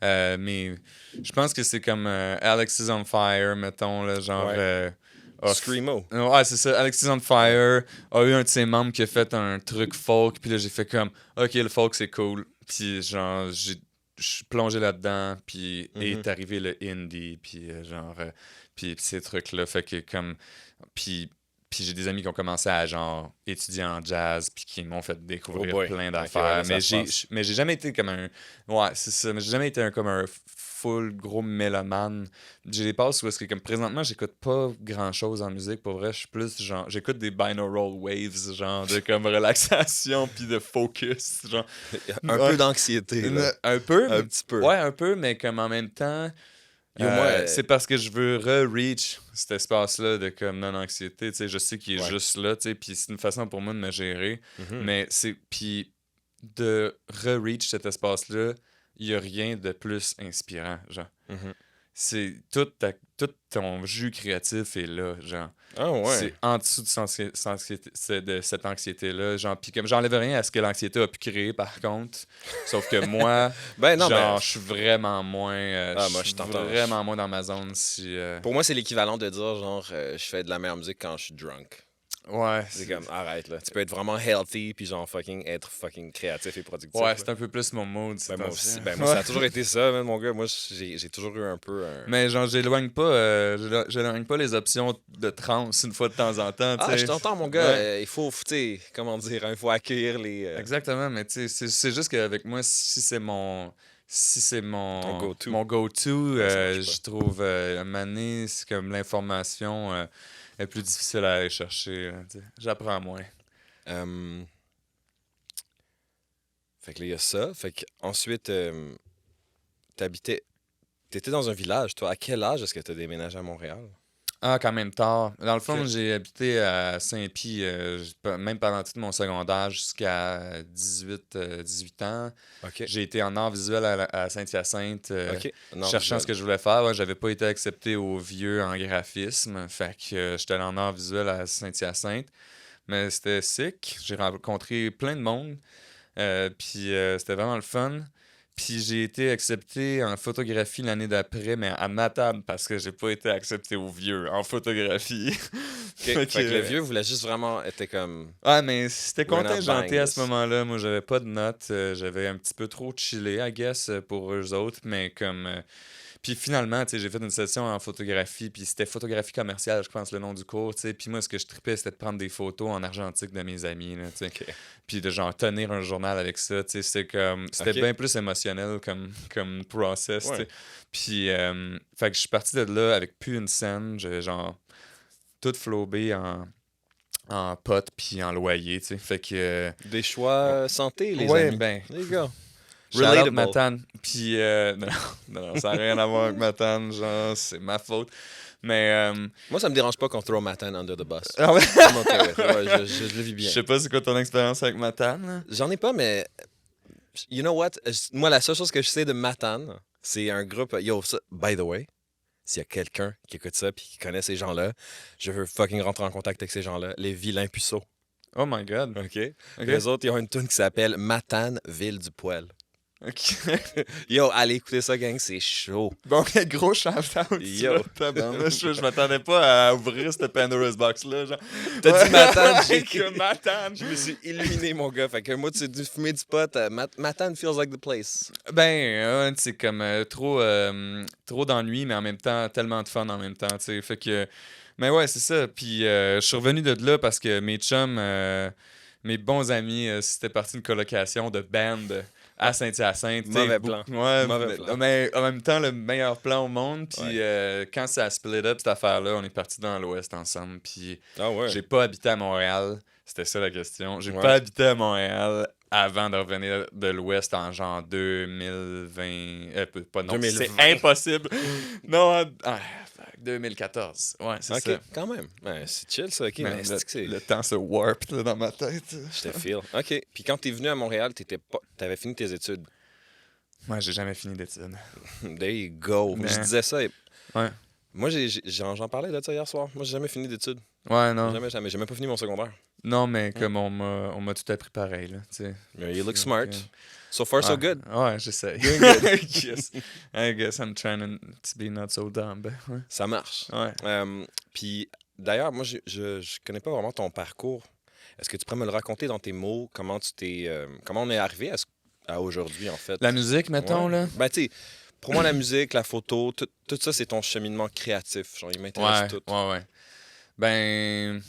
mais je pense que c'est comme Alex is on Fire, mettons, là, genre... Ouais. Screamo. Ouais, c'est ça. Alex is on Fire a eu un de ses membres qui a fait un truc folk, puis là, j'ai fait comme, OK, le folk, c'est cool. Puis genre, je suis plongé là-dedans, puis est arrivé le indie, puis puis ces trucs-là. Fait que comme... Puis j'ai des amis qui ont commencé à genre étudier en jazz puis qui m'ont fait découvrir Oh boy. plein Ok, d'affaires. ouais, mais ça se passe. j'ai jamais été comme un... Ouais, c'est ça. Mais j'ai jamais été comme un full gros mélomane. J'ai des passes où est-ce que comme présentement j'écoute pas grand-chose en musique. Pour vrai, je suis plus genre... J'écoute des binaural waves, genre de comme relaxation puis de focus. Genre... Un Ouais. peu d'anxiété, là. Un peu. Un petit peu. Ouais, un peu, mais comme en même temps... Yo, moi, c'est parce que je veux re-reach cet espace-là de comme non-anxiété. Tu sais, je sais qu'il est Ouais. juste là, tu sais, puis c'est une façon pour moi de me gérer. Mhm. Mais c'est... Puis de re-reach cet espace-là, il n'y a rien de plus inspirant, genre. Mhm. C'est tout ton jus créatif est là, genre. Ah ouais. C'est en dessous de cette anxiété-là, genre. Puis comme j'enlève rien à ce que l'anxiété a pu créer, par contre. Sauf que moi, Ben non, genre, ben, je suis vraiment moins... moi, je je suis t'entends. vraiment moins dans ma zone si... pour moi, c'est l'équivalent de dire, genre, je fais de la meilleure musique quand je suis drunk. Ouais, C'est comme, arrête, là. Tu peux être vraiment healthy, puis genre, être fucking créatif et productif. ouais, là. c'est un peu plus mon mode. Ben, moi aussi. temps-ci. Ben, moi, ça a toujours été ça, man, mon gars. Moi, j'ai toujours eu un peu un... Mais genre, j'éloigne pas les options de trance une fois de temps en temps, tu Ah, sais. je t'entends, mon gars. Ouais. Il faut, tu sais, comment dire, il faut accueillir les... Exactement, mais tu sais, c'est juste qu'avec moi, si c'est mon Ton go-to. mon go-to, Ouais, ça marche pas. je trouve à un moment donné, c'est comme l'information est plus difficile à aller chercher. Tu sais. J'apprends moins. Fait que là, il y a ça. Fait que ensuite, t'étais dans un village, toi. À quel âge est-ce que t'as déménagé à Montréal? Ah, quand même tard. Dans le fond, Ok. j'ai habité à Saint-Pie, même pendant tout mon secondaire jusqu'à 18 ans. OK. J'ai été en art visuel à Saint-Hyacinthe, OK. Non, cherchant ce que je voulais faire. Ouais, j'avais pas été accepté au vieux en graphisme. Fait que j'étais allé en art visuel à Saint-Hyacinthe. Mais c'était sick. J'ai rencontré plein de monde. Puis c'était vraiment le fun. Puis j'ai été accepté en photographie l'année d'après, mais à ma table, parce que j'ai pas été accepté au vieux en photographie. Fait que le vieux voulait juste vraiment... était comme... Ouais, mais c'était We're not contingenté buying à this. ce moment-là. Moi, j'avais pas de notes. J'avais un petit peu trop chillé, I guess, pour eux autres. Mais comme... Puis finalement, tu sais, j'ai fait une session en photographie. Puis c'était photographie commerciale, je pense, le nom du cours. Tu sais. Puis moi, ce que je tripais, c'était de prendre des photos en argentique de mes amis. Là, tu sais. OK. Puis de genre tenir un journal avec ça. Tu sais. C'était Ok. bien plus émotionnel comme process. Tu sais. Ouais. Puis, fait que je suis parti de là avec plus une scène. J'avais genre tout flobé en potes puis en loyer, tu sais. Fait que... Des choix santé, les ouais, amis. ben... Les gars. Shout out Relatable. Matane. Puis, non, ça n'a rien à voir avec Matane, genre, c'est ma faute. Mais, Moi, ça me dérange pas qu'on throw Matane under the bus. ah ouais? I'm okay with it. Ouais, je le vis Je bien. sais pas c'est quoi ton expérience avec Matane, là. J'en ai pas, mais you know what? Moi, la seule chose que je sais de Matane, c'est un groupe. Yo, ça, by the way, s'il y a quelqu'un qui écoute ça et qui connaît ces gens-là, je veux fucking rentrer en contact avec ces gens-là. Les vilains puceaux. Oh my God. OK? OK. Les autres, ils ont une tune qui s'appelle Matane, ville du poil. OK. Yo, allez écouter ça, gang, c'est chaud. Bon, gros shout-out. Yo. Là, tabarnouche, je m'attendais pas à ouvrir cette Pandora's Box-là. Genre. T'as dit Matane, j'ai Que Matane. Je me suis illuminé, mon gars. Fait que moi, tu dis fumer du pot, Matane feels like the place. Ben, c'est comme trop d'ennui, mais en même temps, tellement de fun en même temps, tu sais. Fait que, mais ouais, c'est ça. Puis je suis revenu de là parce que mes chums, mes bons amis, c'était parti d'une colocation de band à Saint-Hyacinthe. tu sais, Mauvais plan. Ouais, Mauvais plan. mais en même temps, le meilleur plan au monde. Puis Ouais. quand ça a split up, cette affaire-là, on est parti dans l'Ouest ensemble. Puis Ah ouais. j'ai pas habité à Montréal. C'était ça la question. J'ai Ouais. pas habité à Montréal avant de revenir de l'Ouest en genre 2020. Pas non, 2020. c'est impossible. Non, 2014. Ouais, c'est OK, ça. quand même. Ben, c'est chill, ça. OK, Man, mais c'est que c'est... le temps se warp là, dans ma tête. Je te feel. OK. Puis quand t'es venu à Montréal, t'avais fini tes études. Moi, j'ai jamais fini d'études. There you go. Mais- Je disais ça. Ouais. Moi, j'en parlais de ça hier soir. Moi, j'ai jamais fini d'études. Ouais, non. Jamais. J'ai même pas fini mon secondaire. Non, mais comme on m'a tout appris pareil, là, tu sais. You look Donc, smart. So far, so ouais. good. Ouais, j'essaie. Doing good. Yes. I guess I'm trying to be not so dumb. Ben, ouais. Ça marche. Ouais. Puis d'ailleurs, moi, je connais pas vraiment ton parcours. Est-ce que tu pourrais me le raconter dans tes mots? Comment on est arrivé à aujourd'hui, en fait? La musique, mettons, Ouais. là. Ben, tu sais, pour moi, la musique, la photo, tout ça, c'est ton cheminement créatif. Genre, il m'intéresse tout. Ouais. Ben,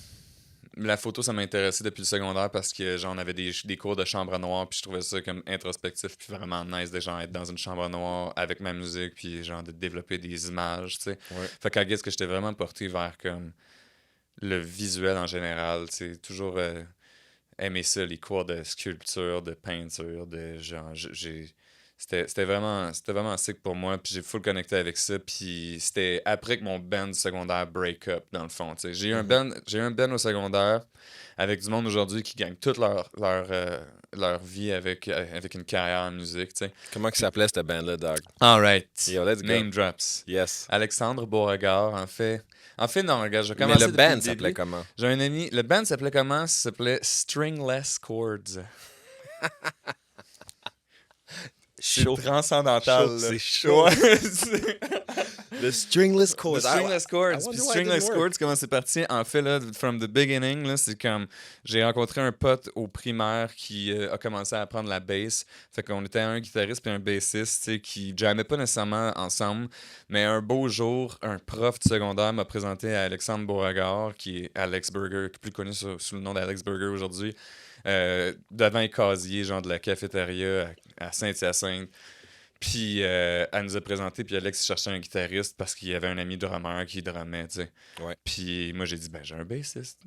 la photo, ça m'intéressait depuis le secondaire parce que, genre, on avait des cours de chambre noire, puis je trouvais ça comme introspectif, puis vraiment nice de, genre, être dans une chambre noire avec ma musique, puis, genre, de développer des images, tu sais. Ouais. Fait qu'à guess que j'étais vraiment porté vers, comme, le visuel en général, tu sais, toujours aimé ça, les cours de sculpture, de peinture, de, genre, c'était vraiment sick pour moi, puis j'ai full connecté avec ça, puis c'était après que mon band du secondaire break up, dans le fond, tu sais. J'ai eu un band au secondaire avec du monde aujourd'hui qui gagne toute leur vie avec une carrière en musique, tu sais. Comment il s'appelait, cette band-là, Dog? All right. Yo, let's go. Name drops. Yes. Alexandre Beauregard, en fait, non, regarde, je vais Mais commencer le depuis band début. s'appelait comment? J'ai un ami, le band s'appelait comment? Ça s'appelait Stringless Chords. C'est Chaud. transcendantal. Chaud, là. c'est chaud. Ouais, c'est- The Stringless Chords. The Stringless Chords. I wonder Puis why it Stringless didn't work. Chords, comment c'est parti? En fait, là, from the beginning, là, c'est comme... J'ai rencontré un pote au primaire qui a commencé à apprendre la bass. Fait qu'on était un guitariste puis un bassiste, tu sais, qui jammaient pas nécessairement ensemble. Mais un beau jour, un prof du secondaire m'a présenté à Alexandre Beauregard, qui est Alex Burger, plus connu sous le nom d'Alex Burger aujourd'hui, devant un casier, genre de la cafétéria à Saint-Hyacinthe. Puis elle nous a présenté, puis Alex cherchait un guitariste parce qu'il y avait un ami drummer qui drummait, tu sais. Ouais. Puis moi, j'ai dit, ben j'ai un bassiste.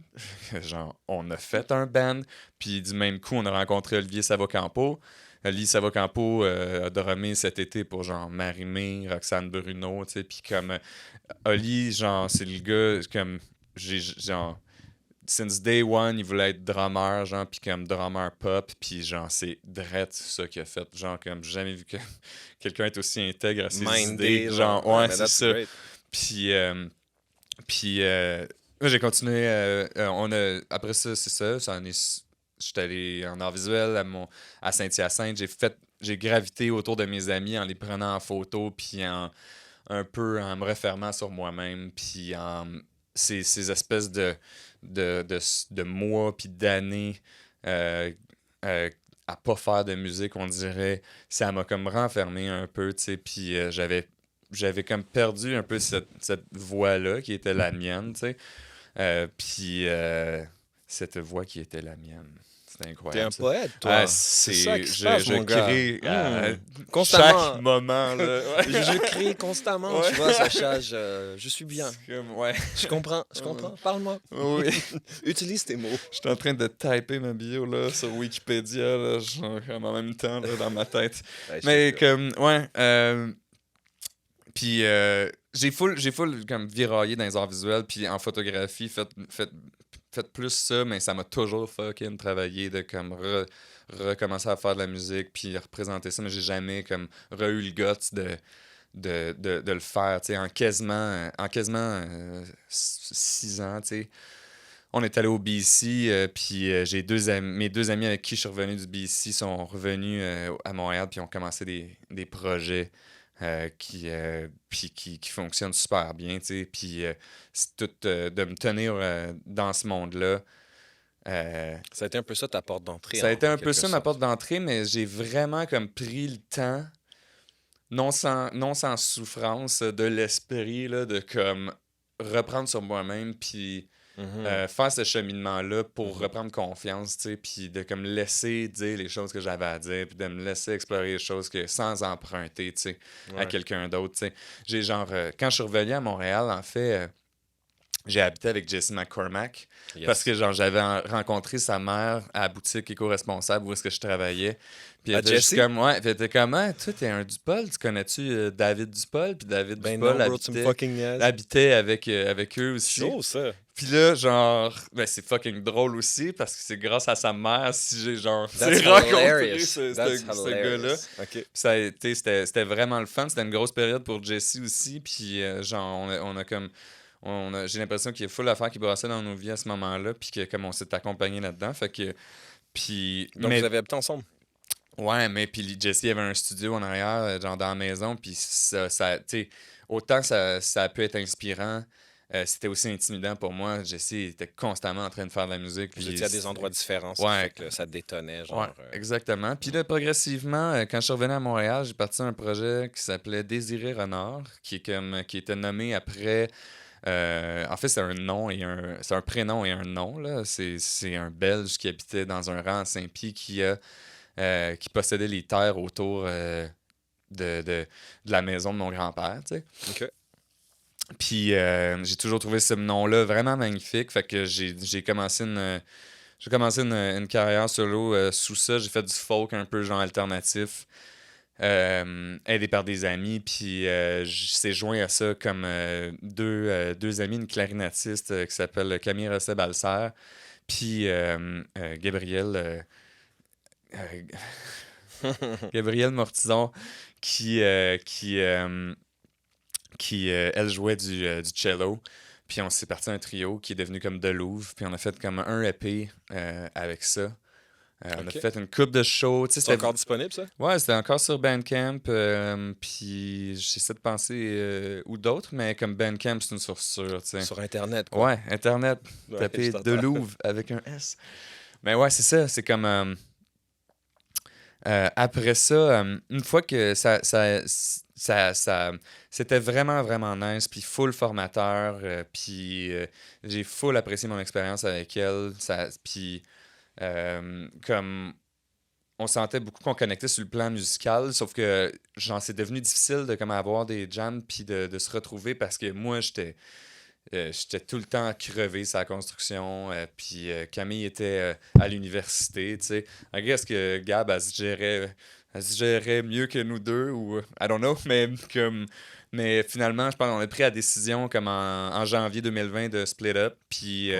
Genre, on a fait un band, puis du même coup, on a rencontré Olivier Savocampo. Olivier Savocampo a drummé cet été pour, genre, Marie-Mé, Roxane Bruno, tu sais. Puis comme, Oli, genre, c'est le gars, comme, genre... Since day one, il voulait être drummer, genre, puis comme drummer pop, puis genre, c'est drette ça qu'il a fait. Genre, comme, j'ai jamais vu que quelqu'un être aussi intègre à ses idées. Genre, ouais, mais c'est that's ça. great. Puis moi, j'ai continué. Après ça, c'est ça. J'étais allé en art visuel à Saint-Hyacinthe. J'ai gravité autour de mes amis en les prenant en photo, puis un peu en me refermant sur moi-même, puis ces espèces de mois puis d'années à pas faire de musique, on dirait, ça m'a comme renfermé un peu, tu sais, puis j'avais comme perdu un peu cette voix-là qui était la mienne, tu sais, puis cette voix qui était la mienne. C'est T'es incroyable. un ça. poète, toi. C'est ça qui se passe, je mon gars. crée Constamment. chaque moment. Là. Ouais. Je crie constamment, Ouais. tu vois, Sacha, je suis bien. C'est comme, ouais. Je comprends. Parle-moi. Oui. Utilise tes mots. Je suis en train de typer ma bio là, sur Wikipédia, là, genre, comme en même temps là, dans ma tête. Ouais, je Mais te- comme, ouais. Puis j'ai full comme viraillé dans les arts visuels, puis en photographie, fait plus ça, mais ça m'a toujours fucking travaillé de comme recommencer à faire de la musique, puis représenter ça, mais j'ai jamais comme eu le guts de le faire, tu sais, en quasiment 6 ans, tu sais. On est allé au BC, puis j'ai mes 2 amis avec qui je suis revenu du BC sont revenus à Montréal, puis ont commencé des projets qui fonctionnent super bien, tu sais. Puis c'est tout de me tenir dans ce monde-là. Ça a été un peu ça ta porte d'entrée. Ça a été en un peu quelque ça ma sorte. porte d'entrée, mais j'ai vraiment comme pris le temps, non sans souffrance de l'esprit, là, de comme reprendre sur moi-même, puis faire ce cheminement-là pour reprendre confiance, tu sais, puis de comme laisser dire les choses que j'avais à dire, puis de me laisser explorer les choses sans emprunter, tu sais, à Ouais. quelqu'un d'autre, tu sais. J'ai genre, quand je suis revenu à Montréal, en fait, j'ai habité avec Jesse McCormack, Yes. parce que genre j'avais rencontré sa mère à la boutique éco-responsable où est-ce que je travaillais. Puis À elle était juste Jessie? comme, ouais, puis elle était comme, ah, toi, t'es un Dupol, tu connais-tu David Dupol? Puis David Ben Dupol non, bro, tu me fucking niaises. habitait avec eux aussi. Chaud, ça. Puis là, genre, ben c'est fucking drôle aussi parce que c'est grâce à sa mère si j'ai genre That's rencontré hilarious. ce That's gars-là. hilarious. OK. Puis ça a été, c'était vraiment le fun. C'était une grosse période pour Jesse aussi. Puis genre, on a comme. J'ai l'impression qu'il y a full d'affaires qui brassaient dans nos vies à ce moment-là. Puis que comme on s'est accompagnés là-dedans. Fait que. Puis. Donc, vous avez habité ensemble? Ouais, mais puis Jesse avait un studio en arrière, genre dans la maison. Puis ça tu sais, autant ça a pu être inspirant. C'était aussi intimidant pour moi. Jesse était constamment en train de faire de la musique. Vous Puis étiez à des endroits différents, ça Ouais. fait que ça détonnait, Ouais, genre... exactement. Puis là, progressivement, quand je suis revenu à Montréal, j'ai parti un projet qui s'appelait Désiré Renard, qui était nommé après. En fait, c'est un nom c'est un prénom et un nom, là. C'est un Belge qui habitait dans un rang à Saint-Pie qui possédait les terres autour de la maison de mon grand-père, tu sais. OK. Puis j'ai toujours trouvé ce nom-là vraiment magnifique. Fait que j'ai commencé une carrière solo sous ça. J'ai fait du folk un peu genre alternatif, aidé par des amis. Puis c'est joint à ça comme deux amis, une clarinetiste qui s'appelle Camille Rosset-Balser, puis Gabriel, Gabriel Mortison, qui elle jouait du cello. Puis on s'est parti un trio qui est devenu comme The Louvre. Puis on a fait comme un EP avec ça. On a Ok. fait une coupe de shows. Tu sais, C'est encore disponible, ça? Ouais, c'était encore sur Bandcamp. Puis j'essaie de penser où d'autres, mais comme Bandcamp, c'est une source sûre. Tu sais. Sur Internet, quoi. Ouais, Internet. Ouais, Tapez je The t'entends. Louvre avec un S. Mais ouais, c'est ça. C'est comme. Après ça, une fois que ça c'était vraiment, vraiment nice, puis full formateur, puis j'ai full apprécié mon expérience avec elle. Puis comme on sentait beaucoup qu'on connectait sur le plan musical, sauf que genre c'est devenu difficile de comme avoir des jams puis de se retrouver parce que moi j'étais tout le temps crevé sa construction, puis Camille était à l'université, tu sais. I guess que Gab, elle se gérait mieux que nous deux, ou I don't know, mais finalement, je pense qu'on a pris la décision comme en janvier 2020 de split up, puis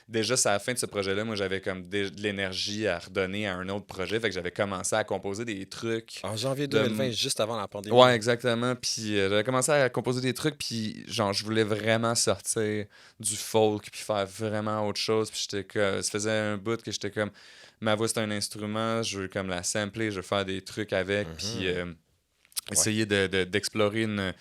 déjà, c'est à la fin de ce projet-là, moi, j'avais comme de l'énergie à redonner à un autre projet, fait que j'avais commencé à composer des trucs. En janvier De- 2020, juste avant la pandémie. Ouais, exactement. Puis j'avais commencé à composer des trucs, puis genre, je voulais vraiment sortir du folk, puis faire vraiment autre chose. Puis ça faisait un bout que j'étais comme, ma voix c'est un instrument, je veux comme la sampler, je veux faire des trucs avec, puis essayer d'explorer une.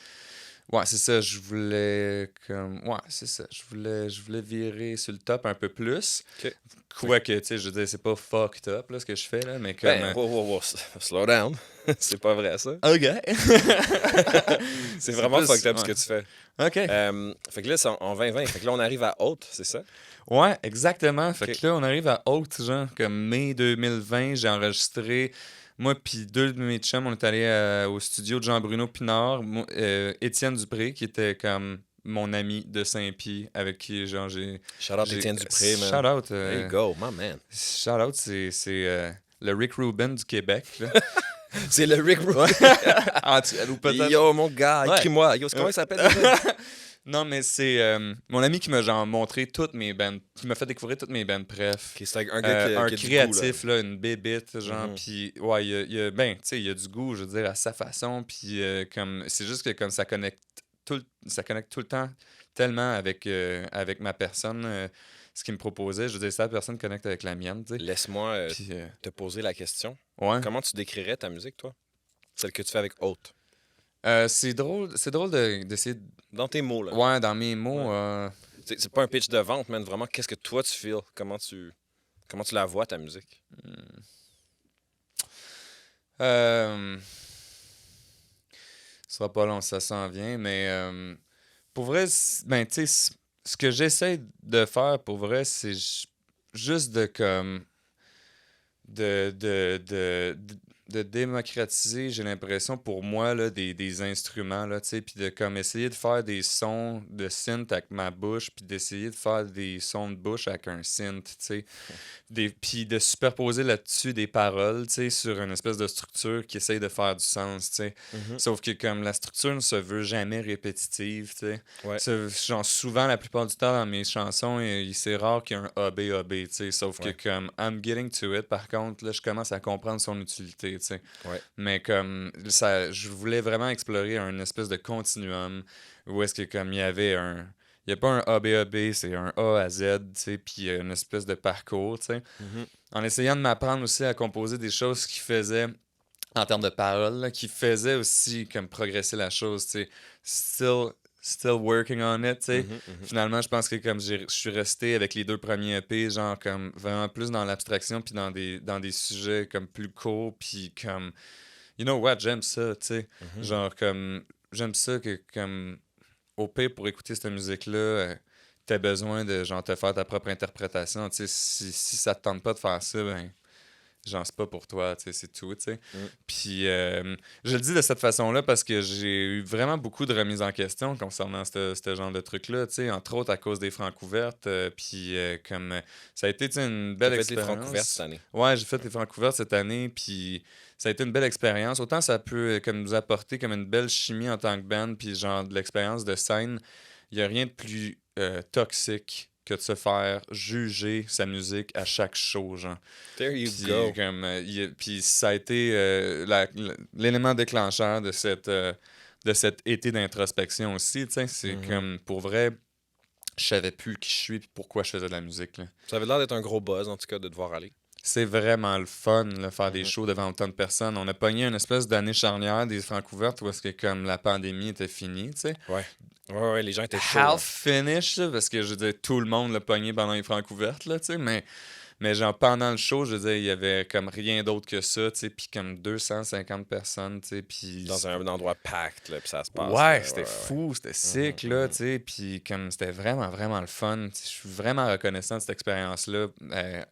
Ouais, c'est ça, je voulais comme. Ouais, c'est ça. Je voulais virer sur le top un peu plus. Ok. Quoique, tu sais, je veux dire, c'est pas fucked up là, ce que je fais, là, mais comme. Ben, wow, slow down. C'est pas vrai, ça. OK. C'est vraiment plus- fucked up ce ouais. que tu fais. OK. Fait que là, c'est en 2020. Fait que là, on arrive à Haute, c'est ça? Ouais, exactement. Fait Ok. que là, on arrive à Haute, genre, comme mai 2020, j'ai enregistré. Moi, puis deux de mes chums, on est allés au studio de Jean-Bruno Pinard, Étienne Dupré, qui était comme mon ami de Saint-Pie, avec qui, genre, Shout out Étienne Dupré, man. Shout out. There you go, my man. Shout out, c'est le Rick Rubin du Québec, là. C'est le Rick Roll. Ou peut-être... Yo, mon gars, Ouais. écris-moi. Yo, comment il s'appelle? déjà? Non, mais c'est mon ami qui m'a genre montré toutes mes bands, qui m'a fait découvrir toutes mes bands, bref. Ok, c'est un gars Un qui a du créatif, là, une bébite, genre, Mhm. puis ouais, ben, tu sais, il y a du goût, je veux dire, à sa façon, puis comme, c'est juste que comme ça connecte tout le temps tellement avec ma personne, ce qu'il me proposait, je veux dire, sa personne connecte avec la mienne, tu sais, Laisse-moi puis te poser la question. ouais. Comment tu décrirais ta musique, toi? Celle que tu fais avec Haute. C'est drôle d'essayer de... Dans tes mots, là. Ouais, dans mes mots, C'est pas un pitch de vente, man. Vraiment, qu'est-ce que toi, tu feels? Comment tu la vois, ta musique? euh, ce sera pas long, ça s'en vient, mais pour vrai, ben, tu sais, ce que j'essaie de faire, pour vrai, c'est juste de, comme, de démocratiser, j'ai l'impression, pour moi, là, des instruments, là, tu sais, puis de, comme, essayer de faire des sons de synth avec ma bouche, puis d'essayer de faire des sons de bouche avec un synth, tu sais. Puis de superposer là-dessus des paroles, tu sais, sur une espèce de structure qui essaye de faire du sens, tu sais. Mhm. Sauf que comme la structure ne se veut jamais répétitive, tu sais. Ouais. Genre souvent, la plupart du temps dans mes chansons, c'est rare qu'il y ait un A, B, A, B, tu sais. Sauf Ouais. que comme I'm getting to it, par contre, là, je commence à comprendre son utilité, tu sais. Ouais. Mais comme ça, je voulais vraiment explorer un espèce de continuum où est-ce que comme il y avait un... Il n'y a pas un A, B, A, B, c'est un A à Z, tu sais, puis une espèce de parcours, tu sais. Mhm. En essayant de m'apprendre aussi à composer des choses qui faisaient, en termes de paroles, là, qui faisaient aussi comme progresser la chose, tu sais. Still working on it, tu sais. Mhm. Mhm. Finalement, je pense que comme je suis resté avec les deux premiers EP, genre comme vraiment plus dans l'abstraction, puis dans des sujets comme plus courts, puis comme, you know what, j'aime ça, tu sais. Mhm. Genre comme, j'aime ça que comme au pire, pour écouter cette musique-là, t'as besoin de genre te faire ta propre interprétation. Tu sais, si ça te tente pas de faire ça, ben, genre, c'est pas pour toi, tu sais, c'est tout, tu sais. Mm. Puis, je le dis de cette façon-là parce que j'ai eu vraiment beaucoup de remises en question concernant ce genre de truc-là, tu sais, entre autres à cause des francs ouvertes. Puis, comme ça a été, tu sais, une T'as belle fait les francs ouvertes expérience. cette année. Ouais, j'ai fait les francs ouvertes cette année, puis ça a été une belle expérience. Autant ça peut comme nous apporter comme une belle chimie en tant que band, puis genre de l'expérience de scène. Il n'y a rien de plus toxique que de se faire juger sa musique à chaque show, genre. There you Puis, go. comme, puis ça a été l'élément déclencheur de cet été d'introspection aussi, tu sais. C'est Mhm. comme, pour vrai, je savais plus qui je suis et pourquoi je faisais de la musique, là. Ça avait l'air d'être un gros buzz, en tout cas, de te voir aller. C'est vraiment le fun, là, faire des Mhm. shows devant autant de personnes. On a pogné une espèce d'année charnière des francs ouvertes où est-ce que comme la pandémie était finie, tu sais. Ouais, les gens étaient chauds. Hein. Half finish, là, parce que je veux dire, tout le monde l'a pogné pendant les francs ouvertes, là, tu sais, mais genre pendant le show, je veux dire, il y avait comme rien d'autre que ça, tu sais, puis comme 250 personnes, tu sais, puis... Dans un endroit packed, là, puis ça se passe. Ouais, là. c'était Ouais. fou, c'était sick, là, tu sais, puis comme c'était vraiment, vraiment le fun. Tu sais, je suis vraiment reconnaissant de cette expérience-là.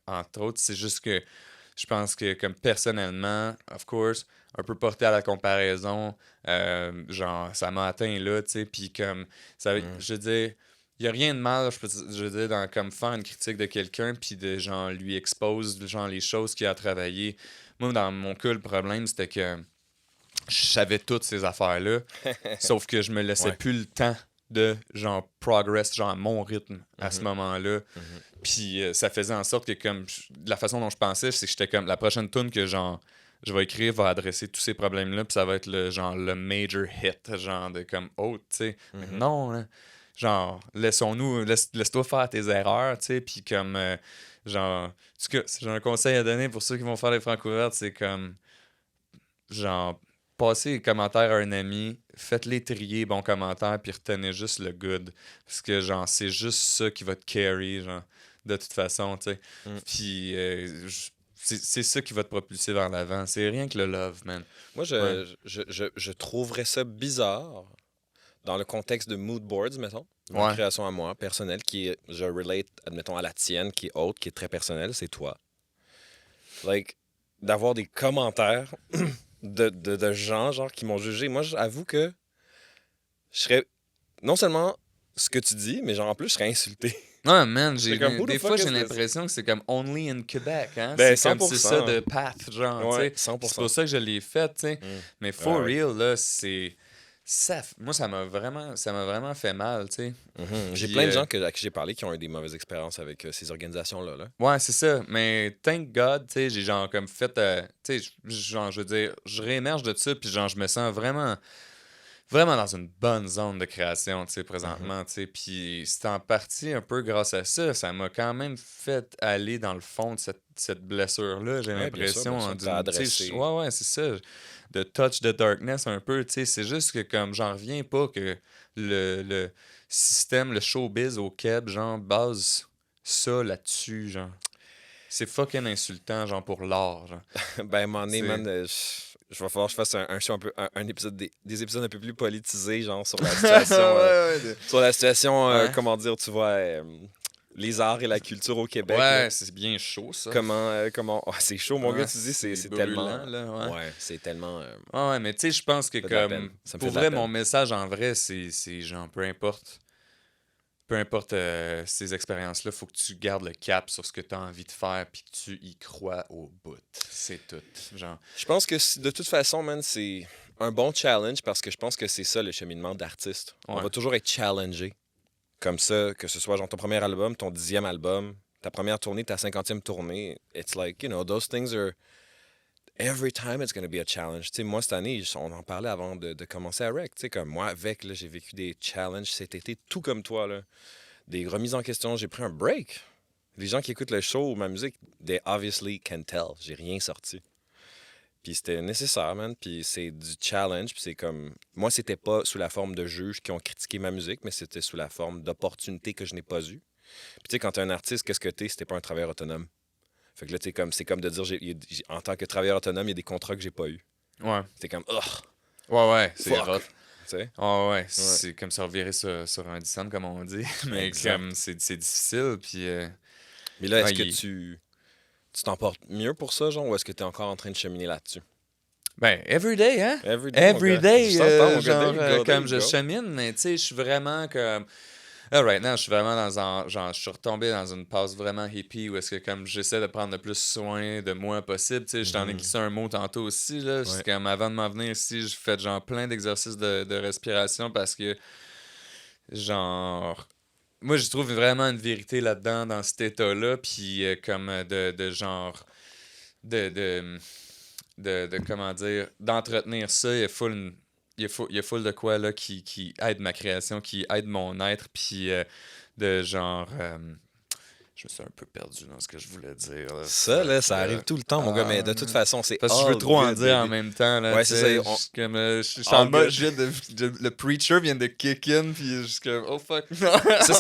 Entre autres, c'est juste que je pense que comme personnellement, of course, un peu porté à la comparaison, genre, ça m'a atteint là, tu sais, puis comme, ça, je veux dire, il n'y a rien de mal, je veux dire, dans comme faire une critique de quelqu'un, puis de genre lui expose genre les choses qu'il a travaillé. Moi, dans mon cas, le problème, c'était que je savais toutes ces affaires-là, sauf que je me laissais Ouais. plus le temps de genre progress, genre à mon rythme à ce Mhm. moment-là. Mhm. Puis ça faisait en sorte que comme la façon dont je pensais, c'est que j'étais comme la prochaine tune que genre je vais écrire va adresser tous ces problèmes-là, puis ça va être le genre le major hit, genre de comme oh, tu sais. Mais Mhm. non, hein. Genre laisse-toi faire tes erreurs, tu sais, puis comme genre en tout cas, si j'ai un conseil à donner pour ceux qui vont faire les francs ouvertes, c'est comme genre passez les commentaires à un ami, faites-les trier bons commentaires, puis retenez juste le good. Parce que, genre, c'est juste ça qui va te carry, genre, de toute façon, tu sais. Mm. Puis, c'est ça qui va te propulser vers l'avant. C'est rien que le love, man. Moi, Ouais. je trouverais ça bizarre dans le contexte de mood boards, mettons. Ma Ouais. création à moi, personnelle, qui est, je relate, admettons, à la tienne, qui est haute, qui est très personnelle, c'est toi. Like, d'avoir des commentaires de gens, genre, qui m'ont jugé. Moi, j'avoue que je serais, non seulement ce que tu dis, mais genre, en plus, je serais insulté. Ouais, man, C'est comme, who the des fuck fois, is j'ai this? l'impression que c'est comme only in Québec, hein? Ben, C'est comme, c'est 100%. ça de path, genre, tu Ouais, sais. Puis 100%. c'est pour ça que je l'ai fait, tu sais. Mm. Mais for Ouais. real, là, c'est... Moi, ça m'a vraiment fait mal, tu sais. Mhm. J'ai Puis, plein de gens à qui j'ai parlé qui ont eu des mauvaises expériences avec ces organisations-là. Là. Ouais, c'est ça. Mais thank God, tu sais, j'ai genre comme fait... tu sais, genre, je veux dire, je réémerge de ça, puis genre, je me sens vraiment dans une bonne zone de création, tu sais, présentement, tu sais. Puis c'est en partie un peu grâce à ça. Ça m'a quand même fait aller dans le fond de cette blessure-là, j'ai Ouais, bien sûr, l'impression. bien sûr. T'as adressé. Ouais, c'est ça. De touch the darkness un peu, tu sais. C'est juste que comme j'en reviens pas que le système, le showbiz au Québec, genre, base ça là-dessus, genre. C'est fucking insultant, genre, pour l'art, genre. Ben, à un moment donné, C'est- man, je vais falloir que je fasse un show un épisode, des épisodes un peu plus politisés, genre, sur la situation, sur la situation Ouais. comment dire, tu vois, les arts et la culture au Québec. Ouais, là. c'est bien chaud, ça. Comment... Oh, c'est chaud, mon Ouais, gars, tu dis, c'est tellement... brûlant, là, ouais. Ouais, c'est tellement... Ah ouais, mais tu sais, je pense que Ça fait de la comme peine. Ça me pour fait de la vrai, mon peine. message en vrai, c'est genre peu importe ces expériences-là, faut que tu gardes le cap sur ce que tu as envie de faire puis que tu y crois au bout. C'est tout. Genre. Je pense que de toute façon, man, c'est un bon challenge parce que je pense que c'est ça le cheminement d'artiste. On Ouais. va toujours être challengé. Comme ça, que ce soit genre ton premier album, ton 10e album, ta première tournée, ta 50e tournée. It's like, you know, those things are... Every time it's going to be a challenge. Tu sais, moi, cette année, on en parlait avant de commencer à Rec. Tu sais, comme moi, avec, là, j'ai vécu des challenges cet été, tout comme toi, là. Des remises en question. J'ai pris un break. Les gens qui écoutent le show ou ma musique, they obviously can tell. J'ai rien sorti. Puis c'était nécessaire, man. Puis c'est du challenge. Puis c'est comme... Moi, c'était pas sous la forme de juges qui ont critiqué ma musique, mais c'était sous la forme d'opportunités que je n'ai pas eues. Puis tu sais, quand t'es un artiste, qu'est-ce que t'es si t'es pas un travailleur autonome? Fait que là, c'est comme de dire, en tant que travailleur autonome, il y a des contrats que j'ai pas eu. Ouais. C'est comme, Ouais, c'est fuck. rough. Tu sais? Ouais, c'est comme ça revirer sur un dissent, comme on dit. Mais Exact. comme c'est difficile, puis... Mais là, est-ce ouais, que tu t'en portes mieux pour ça, genre, ou est-ce que t'es encore en train de cheminer là-dessus? Ben, everyday, hein? Every day, mon gars. Everyday, Je t'entends, mon gars. genre, There you go, there comme you je go. chemine, mais tu sais, je suis vraiment comme... right now, je suis vraiment dans un... Genre, je suis retombé dans une passe vraiment hippie où est-ce que comme j'essaie de prendre le plus soin de moi possible. Tu sais, je t'en ai glissé un mot tantôt aussi, là. C'est comme avant de m'en venir ici, j'ai fait genre plein d'exercices de respiration parce que, genre... Moi, je trouve vraiment une vérité là-dedans, dans cet état-là, puis comme de genre... de comment dire, d'entretenir ça, il y a full... Il y a full de quoi là qui aide ma création, qui aide mon être, puis de genre... je me suis un peu perdu dans ce que je voulais dire. Là. Ça, là, ça arrive tout le temps, mon gars, mais de toute façon, c'est Parce que je veux all trop en good, dire en baby. même temps. Là, Ouais, tu c'est sais, ça, je suis comme, je suis all en mode, good. le preacher vient de kick in, puis je suis comme, oh fuck. Ça,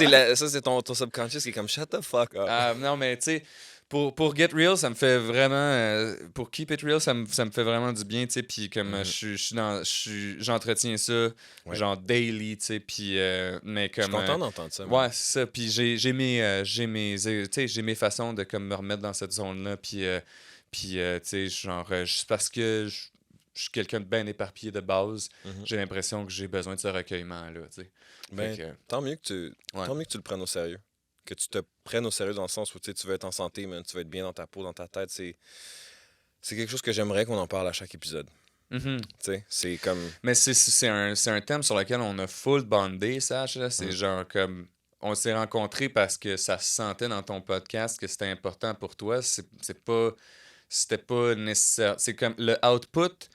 c'est ton subconscious qui est comme, shut the fuck up. Non, mais tu sais, pour Get Real, ça me fait vraiment... pour Keep It Real, ça me fait vraiment du bien, tu sais, puis comme j'entretiens ça, genre daily, tu sais, puis... mais Je comme... suis content d'entendre ça. man. Ouais, c'est ça. Puis j'ai mes façons de comme me remettre dans cette zone-là. Puis tu sais, genre, juste parce que je suis quelqu'un de bien éparpillé de base, j'ai l'impression que j'ai besoin de ce recueillement-là, tu sais. Ben, Fait que, tant mieux que tu le prennes au sérieux. Que tu te prennes au sérieux dans le sens où tu sais, tu veux être en santé, man, tu veux être bien dans ta peau, dans ta tête. C'est quelque chose que j'aimerais qu'on en parle à chaque épisode. mhm. Tu sais, c'est comme... Mais c'est un thème sur lequel on a full bondé, Sach, là. C'est genre comme... On s'est rencontrés parce que ça se sentait dans ton podcast que c'était important pour toi. C'était pas nécessaire. C'est comme le output.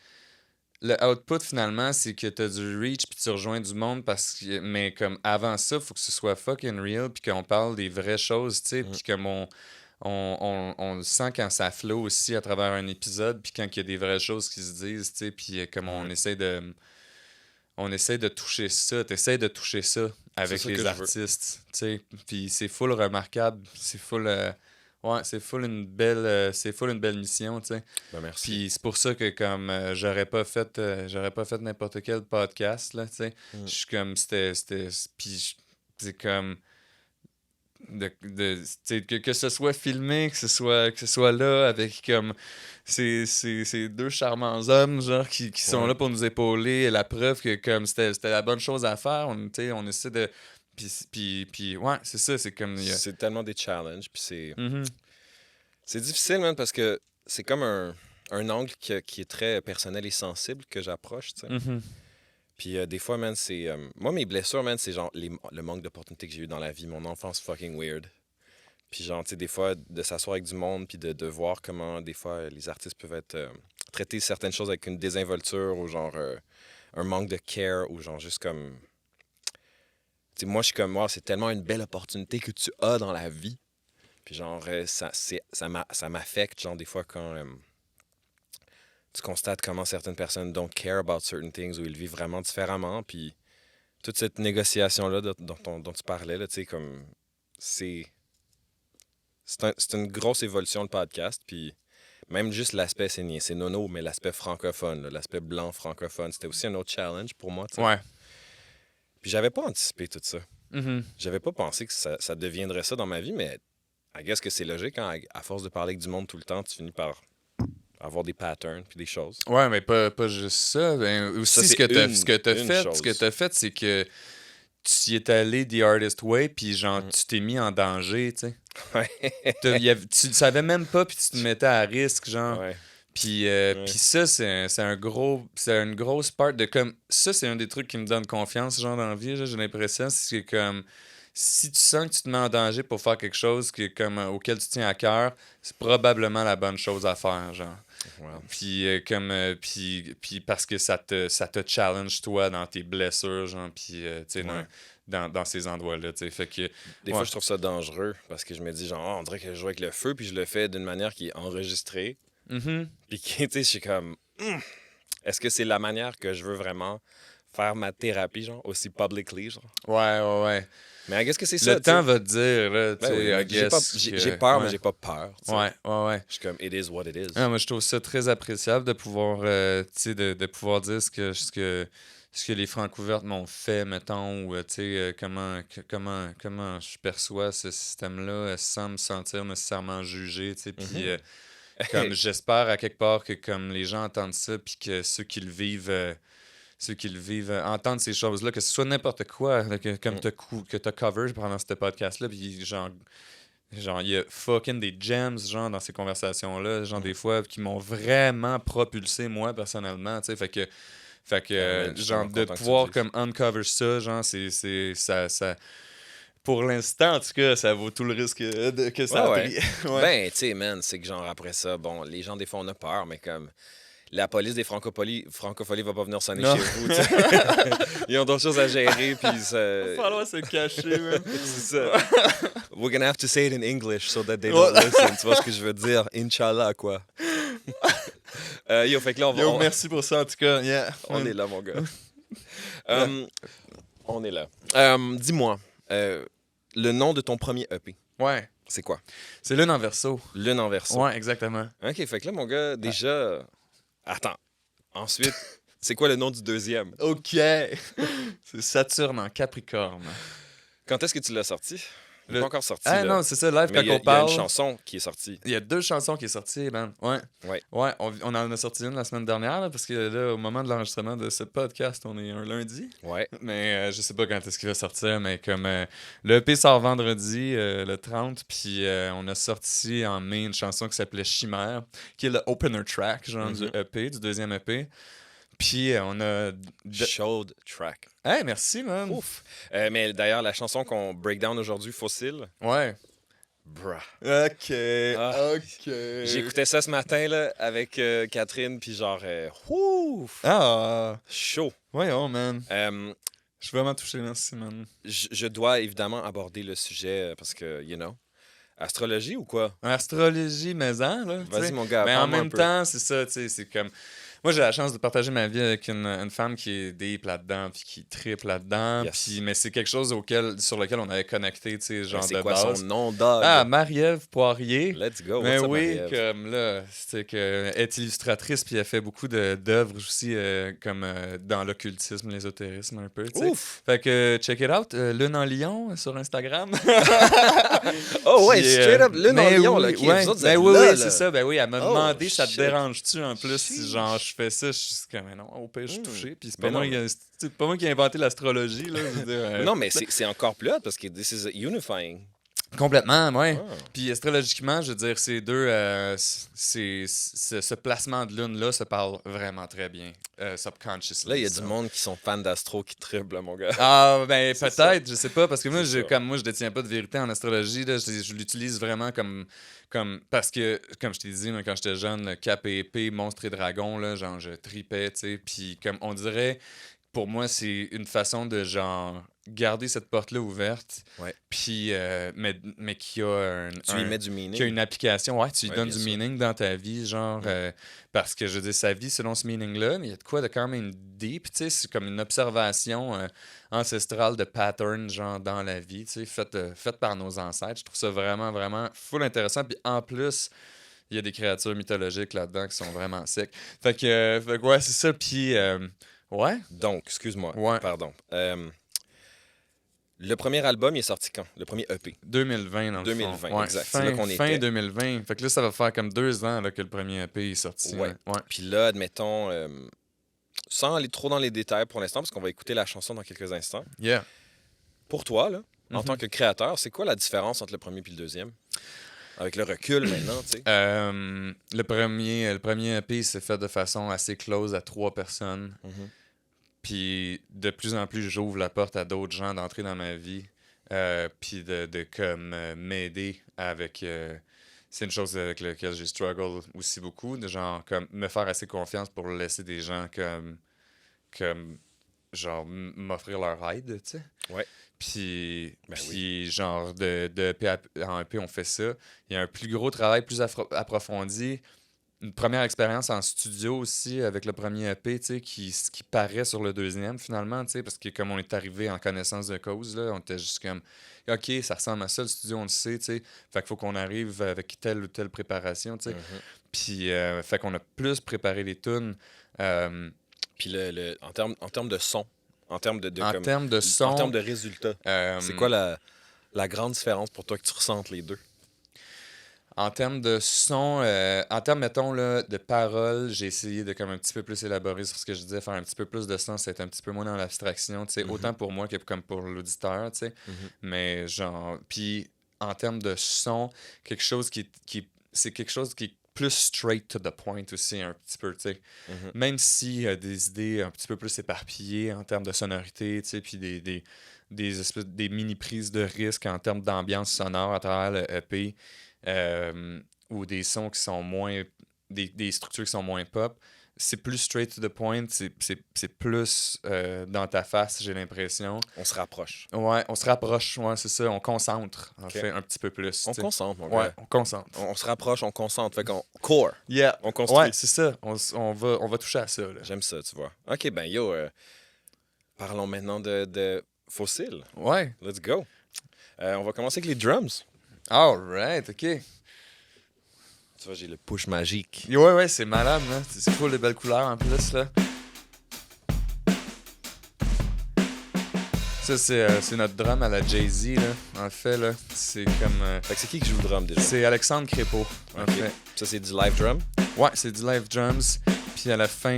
Le output, finalement, c'est que t'as du reach puis tu rejoins du monde parce que... Mais comme avant ça, faut que ce soit fucking real puis qu'on parle des vraies choses, tu sais, puis comme on le sent quand ça flow aussi à travers un épisode puis quand il y a des vraies choses qui se disent, tu sais, puis comme on essaie de toucher ça, t'essaies de toucher ça avec ça que les je veux. artistes, tu sais, puis c'est full remarquable, c'est full... c'est full une belle mission, tu sais. Ben, merci. Puis c'est pour ça que comme j'aurais pas fait n'importe quel podcast là, tu sais. Je suis comme puis c'est comme tu sais, que ce soit filmé, que ce soit là avec comme ces deux charmants hommes genre qui sont là pour nous épauler, la preuve que comme c'était la bonne chose à faire, tu sais, on essaie Puis ouais, c'est ça, c'est comme... C'est tellement des challenges, puis c'est... Mhm. C'est difficile, man, parce que c'est comme un angle qui est très personnel et sensible que j'approche, tu sais. Mhm. Puis des fois, man, c'est... moi, mes blessures, man, c'est genre le manque d'opportunités que j'ai eu dans la vie, mon enfance fucking weird. Puis genre, tu sais, des fois, de s'asseoir avec du monde, puis de voir comment, des fois, les artistes peuvent être... traiter certaines choses avec une désinvolture ou genre un manque de care ou genre juste comme... Tu sais, moi, je suis comme, moi, c'est tellement une belle opportunité que tu as dans la vie. Puis genre, ça m'affecte, genre, des fois, quand tu constates comment certaines personnes don't care about certain things ou ils vivent vraiment différemment. Puis toute cette négociation-là dont tu parlais, là, tu sais, comme, c'est une grosse évolution, le podcast. Puis même juste l'aspect, c'est nono, mais l'aspect francophone, là, l'aspect blanc francophone, c'était aussi un autre challenge pour moi, tu sais. Ouais. Puis j'avais pas anticipé tout ça. Mhm. J'avais pas pensé que ça deviendrait ça dans ma vie, mais I guess que c'est logique, hein? À force de parler avec du monde tout le temps, tu finis par avoir des patterns puis des choses. Ouais, mais pas juste ça. Ben, aussi, Ça, ce c'est que t'as une chose. fait, c'est que tu y es allé the hardest way, puis genre, tu t'es mis en danger, tu sais. Ouais. Tu le savais même pas, puis tu te mettais à risque, genre. Ouais. Puis ça, c'est une grosse part de comme... Ça, c'est un des trucs qui me donne confiance, genre, dans la vie, là, j'ai l'impression. C'est que, comme, si tu sens que tu te mets en danger pour faire quelque chose auquel tu tiens à cœur, c'est probablement la bonne chose à faire, genre. Wow. Puis puis parce que ça te challenge, toi, dans tes blessures, genre, puis, tu sais, Ouais. dans ces endroits-là, tu sais. Fait que... Des fois, je trouve ça dangereux parce que je me dis, genre, on dirait que je joue avec le feu, puis je le fais d'une manière qui est enregistrée. Mhm. Puis, tu sais, je suis comme, est-ce que c'est la manière que je veux vraiment faire ma thérapie, genre, aussi publicly, genre? Ouais. Mais I guess que c'est ça, Le tu sais. temps va te dire, là, tu Ben oui, sais, I j'ai guess j'ai peur, ouais. mais j'ai pas peur, tu sais. Ouais. Je suis comme, it is what it is. Ah, moi, je trouve ça très appréciable de pouvoir, tu sais, de pouvoir dire ce que les Francouvertes m'ont fait, mettons, ou, tu sais, comment je perçois ce système-là sans me sentir nécessairement jugé, tu sais, puis comme j'espère à quelque part que comme les gens entendent ça, puis que ceux qui le vivent entendent ces choses-là, que ce soit n'importe quoi, là, comme que t'as cover pendant ce podcast-là, puis genre, il y a fucking des gems, genre, dans ces conversations-là, genre, des fois, qui m'ont vraiment propulsé, moi, personnellement, tu sais, fait que man, je suis genre, tellement de content que tu pouvoir, le dises. comme, uncover ça, genre, ça... Pour l'instant, en tout cas, ça vaut tout le risque que ça a Ouais. pris. Ouais. Ben, tu sais, man, c'est que genre après ça, bon, les gens, des fois, on a peur, mais comme la police des francopholies va pas venir sonner Non. chez vous, tu sais. Ils ont d'autres choses à gérer, puis ça... Il va falloir se cacher, man. c'est ça. We're gonna have to say it in English so that they don't listen. Tu vois ce que je veux dire? Inch'Allah, quoi. Yo, fait que là, Yo, merci pour ça, en tout cas. Yeah. on est là, mon gars. On est là. Dis-moi, le nom de ton premier EP, Ouais. c'est quoi? C'est Lune en verso. Lune en verso. Ouais, exactement. OK, fait que là, mon gars, déjà... Attends. Ensuite, c'est quoi le nom du deuxième? OK. C'est Saturne en Capricorne. Quand est-ce que tu l'as sorti? Il n'est Le- pas encore sorti, Ah là. non, c'est ça, live, Mais quand il y a on parle. une chanson qui est sortie. Il y a 2 chansons qui sont sorties, man. Ouais. Ouais. On en a sorti une la semaine dernière, là, parce que là, au moment de l'enregistrement de ce podcast, on est un lundi. Ouais. Mais je sais pas quand est-ce qu'il va sortir, mais comme le EP sort vendredi, le 30, puis on a sorti en mai une chanson qui s'appelait Chimère, qui est le opener track, genre, du EP, du deuxième EP. Puis on a... Showed track. Hey, merci, man. Ouf. Mais d'ailleurs, la chanson qu'on breakdown aujourd'hui, Fossile, Ouais. bruh. OK. OK. J'écoutais ça ce matin, là, avec Catherine, puis genre, ouf, Ah, chaud. voyons, man. Je Je suis vraiment touché, merci, man. je dois évidemment aborder le sujet parce que, you know, astrologie ou quoi? Astrologie maison, là. Vas-y, tu sais. mon gars, Mais en parle-moi un même peu. temps, c'est ça, tu sais, c'est comme... Moi, j'ai la chance de partager ma vie avec une femme qui est deep là-dedans, puis qui tripe là-dedans, Yes. puis mais c'est quelque chose sur lequel on avait connecté, tu sais, genre C'est de quoi base. son nom, dog? Ah, Marie-Ève Poirier. Let's go. Mais What's up, oui, Marie-Ève? comme là, c'est que elle est illustratrice, puis elle fait beaucoup d'œuvres aussi, comme dans l'occultisme, l'ésotérisme un peu, tu sais. Ouf! Fait que check it out, Lune en Lion sur Instagram. Oh ouais, Puis, straight up, Lune en mais Lion, oui, là, qui ouais. vous autres, vous Ben êtes oui, là, oui, là. c'est ça. Ben oui, elle m'a Oh, demandé, ça te shit. dérange-tu en plus si genre je fais ça, je suis comme, mais non, au pire, je suis touché. Puis c'est Mais pas, moi, non. c'est pas moi qui ai inventé l'astrologie, là. Je veux dire, Non, mais c'est encore plus hot parce que this is unifying. complètement, ouais. Ah. Puis astrologiquement, je veux dire, ces deux, ce placement de lune-là se parle vraiment très bien, subconsciously. Là, il y a ça. du monde qui sont fans d'astro qui triplent, mon gars. Ah, ben C'est ça. peut-être, je sais pas, parce que moi, C'est ça. comme moi, je détiens pas de vérité en astrologie, là, je l'utilise vraiment comme, parce que, comme je t'ai dit, moi, quand j'étais jeune, le cap et épée, monstre et dragon, là, genre, je tripais, tu sais, puis comme on dirait, pour moi, c'est une façon de, genre, garder cette porte-là ouverte, Ouais. puis, mais qui a Tu y mets du meaning. qui a une application, ouais, tu lui Ouais, donnes bien du sûr. meaning dans ta vie, genre, parce que je veux dire, sa vie selon ce meaning-là, mais il y a de quoi de quand même deep, tu sais, c'est comme une observation ancestrale de patterns, genre, dans la vie, tu sais, faite par nos ancêtres. Je trouve ça vraiment, vraiment full intéressant, puis en plus, il y a des créatures mythologiques là-dedans qui sont vraiment secs. Fait que ouais, c'est ça, puis, ouais, Donc, excuse-moi, Ouais. pardon. Le premier album, il est sorti quand? Le premier EP. 2020, dans le 2020, fond. Ouais, exact. C'est Fin, là qu'on fin était. 2020. Fait que là, ça va faire comme 2 ans là, que le premier EP est sorti. Ouais. Ouais. Puis là, admettons, sans aller trop dans les détails pour l'instant, parce qu'on va écouter la chanson dans quelques instants. Yeah. Pour toi, là, en Mhm. tant que créateur, c'est quoi la différence entre le premier et le deuxième? Avec le recul maintenant, tu sais. Le premier EP s'est fait de façon assez close à 3 personnes. Mhm. Puis de plus en plus, j'ouvre la porte à d'autres gens d'entrer dans ma vie. Puis de comme m'aider avec. C'est une chose avec laquelle j'ai struggle aussi beaucoup, de genre comme me faire assez confiance pour laisser des gens comme genre m'offrir leur aide, tu sais. Ouais. Puis, Ben puis genre de EP en EP, on fait ça. Il y a un plus gros travail, plus approfondi. Une première expérience en studio aussi avec le premier EP, tu sais, qui paraît sur le deuxième finalement, tu sais, parce que comme on est arrivé en connaissance de cause, là, on était juste comme, OK, ça ressemble à ça, le studio, on le sait, tu sais. Fait qu'il faut qu'on arrive avec telle ou telle préparation, tu sais. Mhm. Puis, fait qu'on a plus préparé les tunes. Puis en termes de son, en termes de En comme- termes de son, en termes de résultats, c'est quoi la grande différence pour toi que tu ressentes les deux? En termes de son, en termes, mettons, là, de paroles, j'ai essayé de comme un petit peu plus élaborer sur ce que je disais, faire un petit peu plus de sens, être un petit peu moins dans l'abstraction, tu sais, Mhm. autant pour moi que comme pour l'auditeur, tu sais. Mhm. Mais genre, puis en termes de son, quelque chose c'est quelque chose qui est plus straight to the point aussi, un petit peu, tu sais. Mhm. Même s'il y a des idées un petit peu plus éparpillées en termes de sonorité, tu sais, puis des mini-prises de risque en termes d'ambiance sonore à travers le EP, ou des sons qui sont moins... des structures qui sont moins pop, c'est plus straight to the point, c'est plus dans ta face, j'ai l'impression. On se rapproche. Ouais, on se rapproche, ouais, c'est ça, on concentre, en Ok. fait, un petit peu plus. On tu sais. concentre, mon Ouais, gars. on concentre. On se rapproche, on concentre. Fait qu'on core, Yeah. on construit. Ouais, c'est ça. On va toucher à ça, là. J'aime ça, tu vois. OK, ben yo, parlons maintenant de fossiles. Ouais. Let's go. On va commencer avec les drums. All right, OK. Tu vois, j'ai le push magique. Ouais, c'est malade, là. C'est cool, les belles couleurs, en plus, là. Ça, c'est notre drum à la Jay-Z, là. En fait, là, c'est comme... Fait que c'est qui joue le drum déjà? c'est Alexandre Crépeau, en Ok. fait. Ça, c'est du live drum? Ouais, c'est du live drums. Puis à la fin,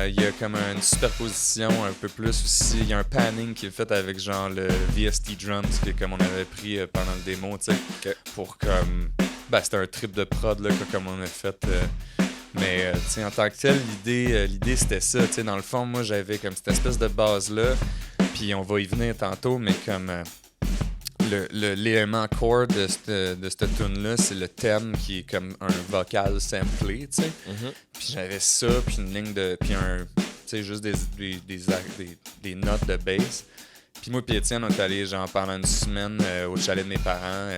il y a comme une superposition un peu plus aussi. Il y a un panning qui est fait avec genre le VST drums, qui est comme on avait pris pendant le démo, tu sais. Ok. Pour comme... Ben, c'était un trip de prod, là, comme on a fait. Mais, tu sais, en tant que tel, l'idée c'était ça. Tu sais, dans le fond, moi, j'avais comme cette espèce de base-là. Puis on va y venir tantôt, mais comme... l'élément core de cette tune-là, c'est le thème qui est comme un vocal samplé, tu sais. Mhm. Puis j'avais ça, puis une ligne de... Puis tu sais, juste des notes de bass. Puis moi puis Étienne, on est allé genre pendant une semaine au chalet de mes parents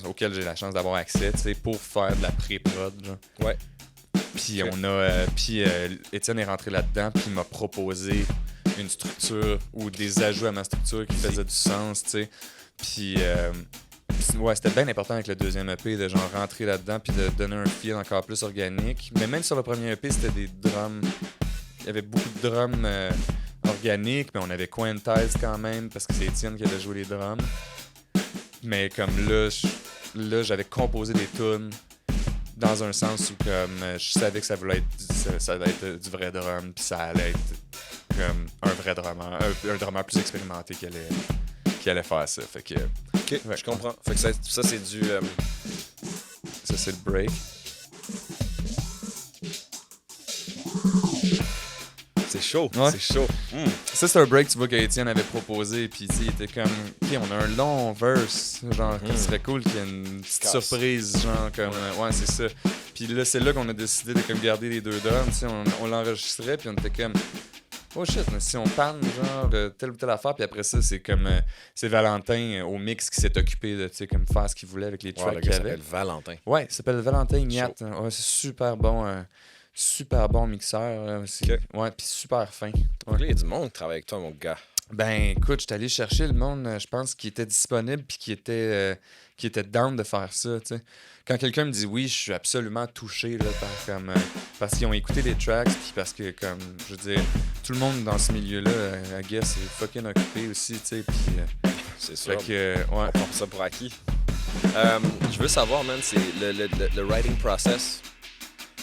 auquel j'ai la chance d'avoir accès, tu sais, pour faire de la pré-prod, genre. Ouais. Puis Ok. Étienne est rentré là-dedans, puis il m'a proposé une structure ou des ajouts à ma structure qui faisaient du sens, tu sais. Puis, ouais, c'était bien important avec le deuxième EP de genre rentrer là-dedans puis de donner un feel encore plus organique. Mais même sur le premier EP, c'était des drums. Il y avait beaucoup de drums organiques, mais on avait Quantize quand même parce que c'est Étienne qui avait joué les drums. Mais comme là, j'avais composé des tunes dans un sens où comme je savais que ça voulait être ça allait être du vrai drum, puis ça allait être comme un vrai drummer, un drummer plus expérimenté qui allait faire ça. Fait que OK, ouais. je comprends. Fait que ça c'est du... ça c'est le break. C'est chaud, Ouais. c'est chaud. Ça, c'est un break, tu vois, qu'Étienne avait proposé, puis il était comme, OK, on a un long verse, genre, ce serait cool qu'il y ait une petite Casse. surprise, genre, comme, ouais, c'est ça. Puis là, c'est là qu'on a décidé de comme garder les deux drums, tu sais, on l'enregistrait, puis on était comme, oh shit, mais si on panne, genre, telle ou telle affaire, puis après ça, c'est comme, c'est Valentin au mix qui s'est occupé de, tu sais, comme faire ce qu'il voulait avec les Ouais, tracks le qu'il gars y avait. s'appelle Valentin. Ouais, il s'appelle Valentin Ignat. Ouais, c'est super bon mixeur, là, aussi. Ok. Ouais, puis super fin. Donc là, il y a du monde qui travaille avec toi, mon gars. Ben, écoute, j'étais allé chercher le monde, je pense, qui était disponible puis qui était down de faire ça, tu sais. Quand quelqu'un me dit oui, je suis absolument touché, là, parce qu'ils ont écouté les tracks puis parce que, comme, je veux dire, tout le monde dans ce milieu-là, I guess, est fucking occupé aussi, tu sais, puis... C'est sûr. fait que, ouais. On prend ça pour acquis. Je veux savoir, man, c'est le writing process.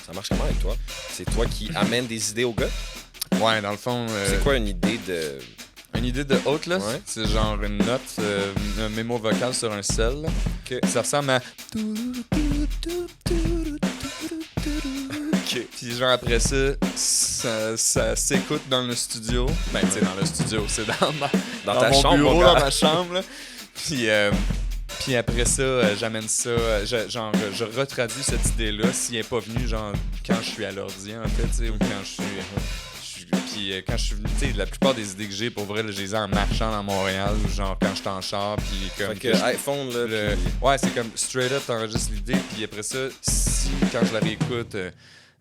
Ça marche comment avec toi? C'est toi qui amènes des idées au gars? Ouais, dans le fond... C'est quoi une idée de... Une idée de haute, là, Ouais. c'est genre une note, un mémo vocal sur un cell, là. Ok. Ça ressemble à... Ok. Puis genre après ça s'écoute dans le studio. Ben, tu sais, dans le studio, c'est dans ta mon chambre, bureau, mon gars. dans ma chambre, là. Puis après ça, j'amène ça, je retraduis cette idée-là s'il n'est pas venu, genre, quand je suis à l'ordi, en fait, tu sais, ou quand je suis... Puis quand je suis venu, tu sais, la plupart des idées que j'ai, pour vrai, là, je les ai en marchant dans Montréal, ou genre quand je suis en char, puis comme... Fait que iPhone, là, puis- Ouais, c'est comme straight up, t'enregistres l'idée, puis après ça, si quand je la réécoute,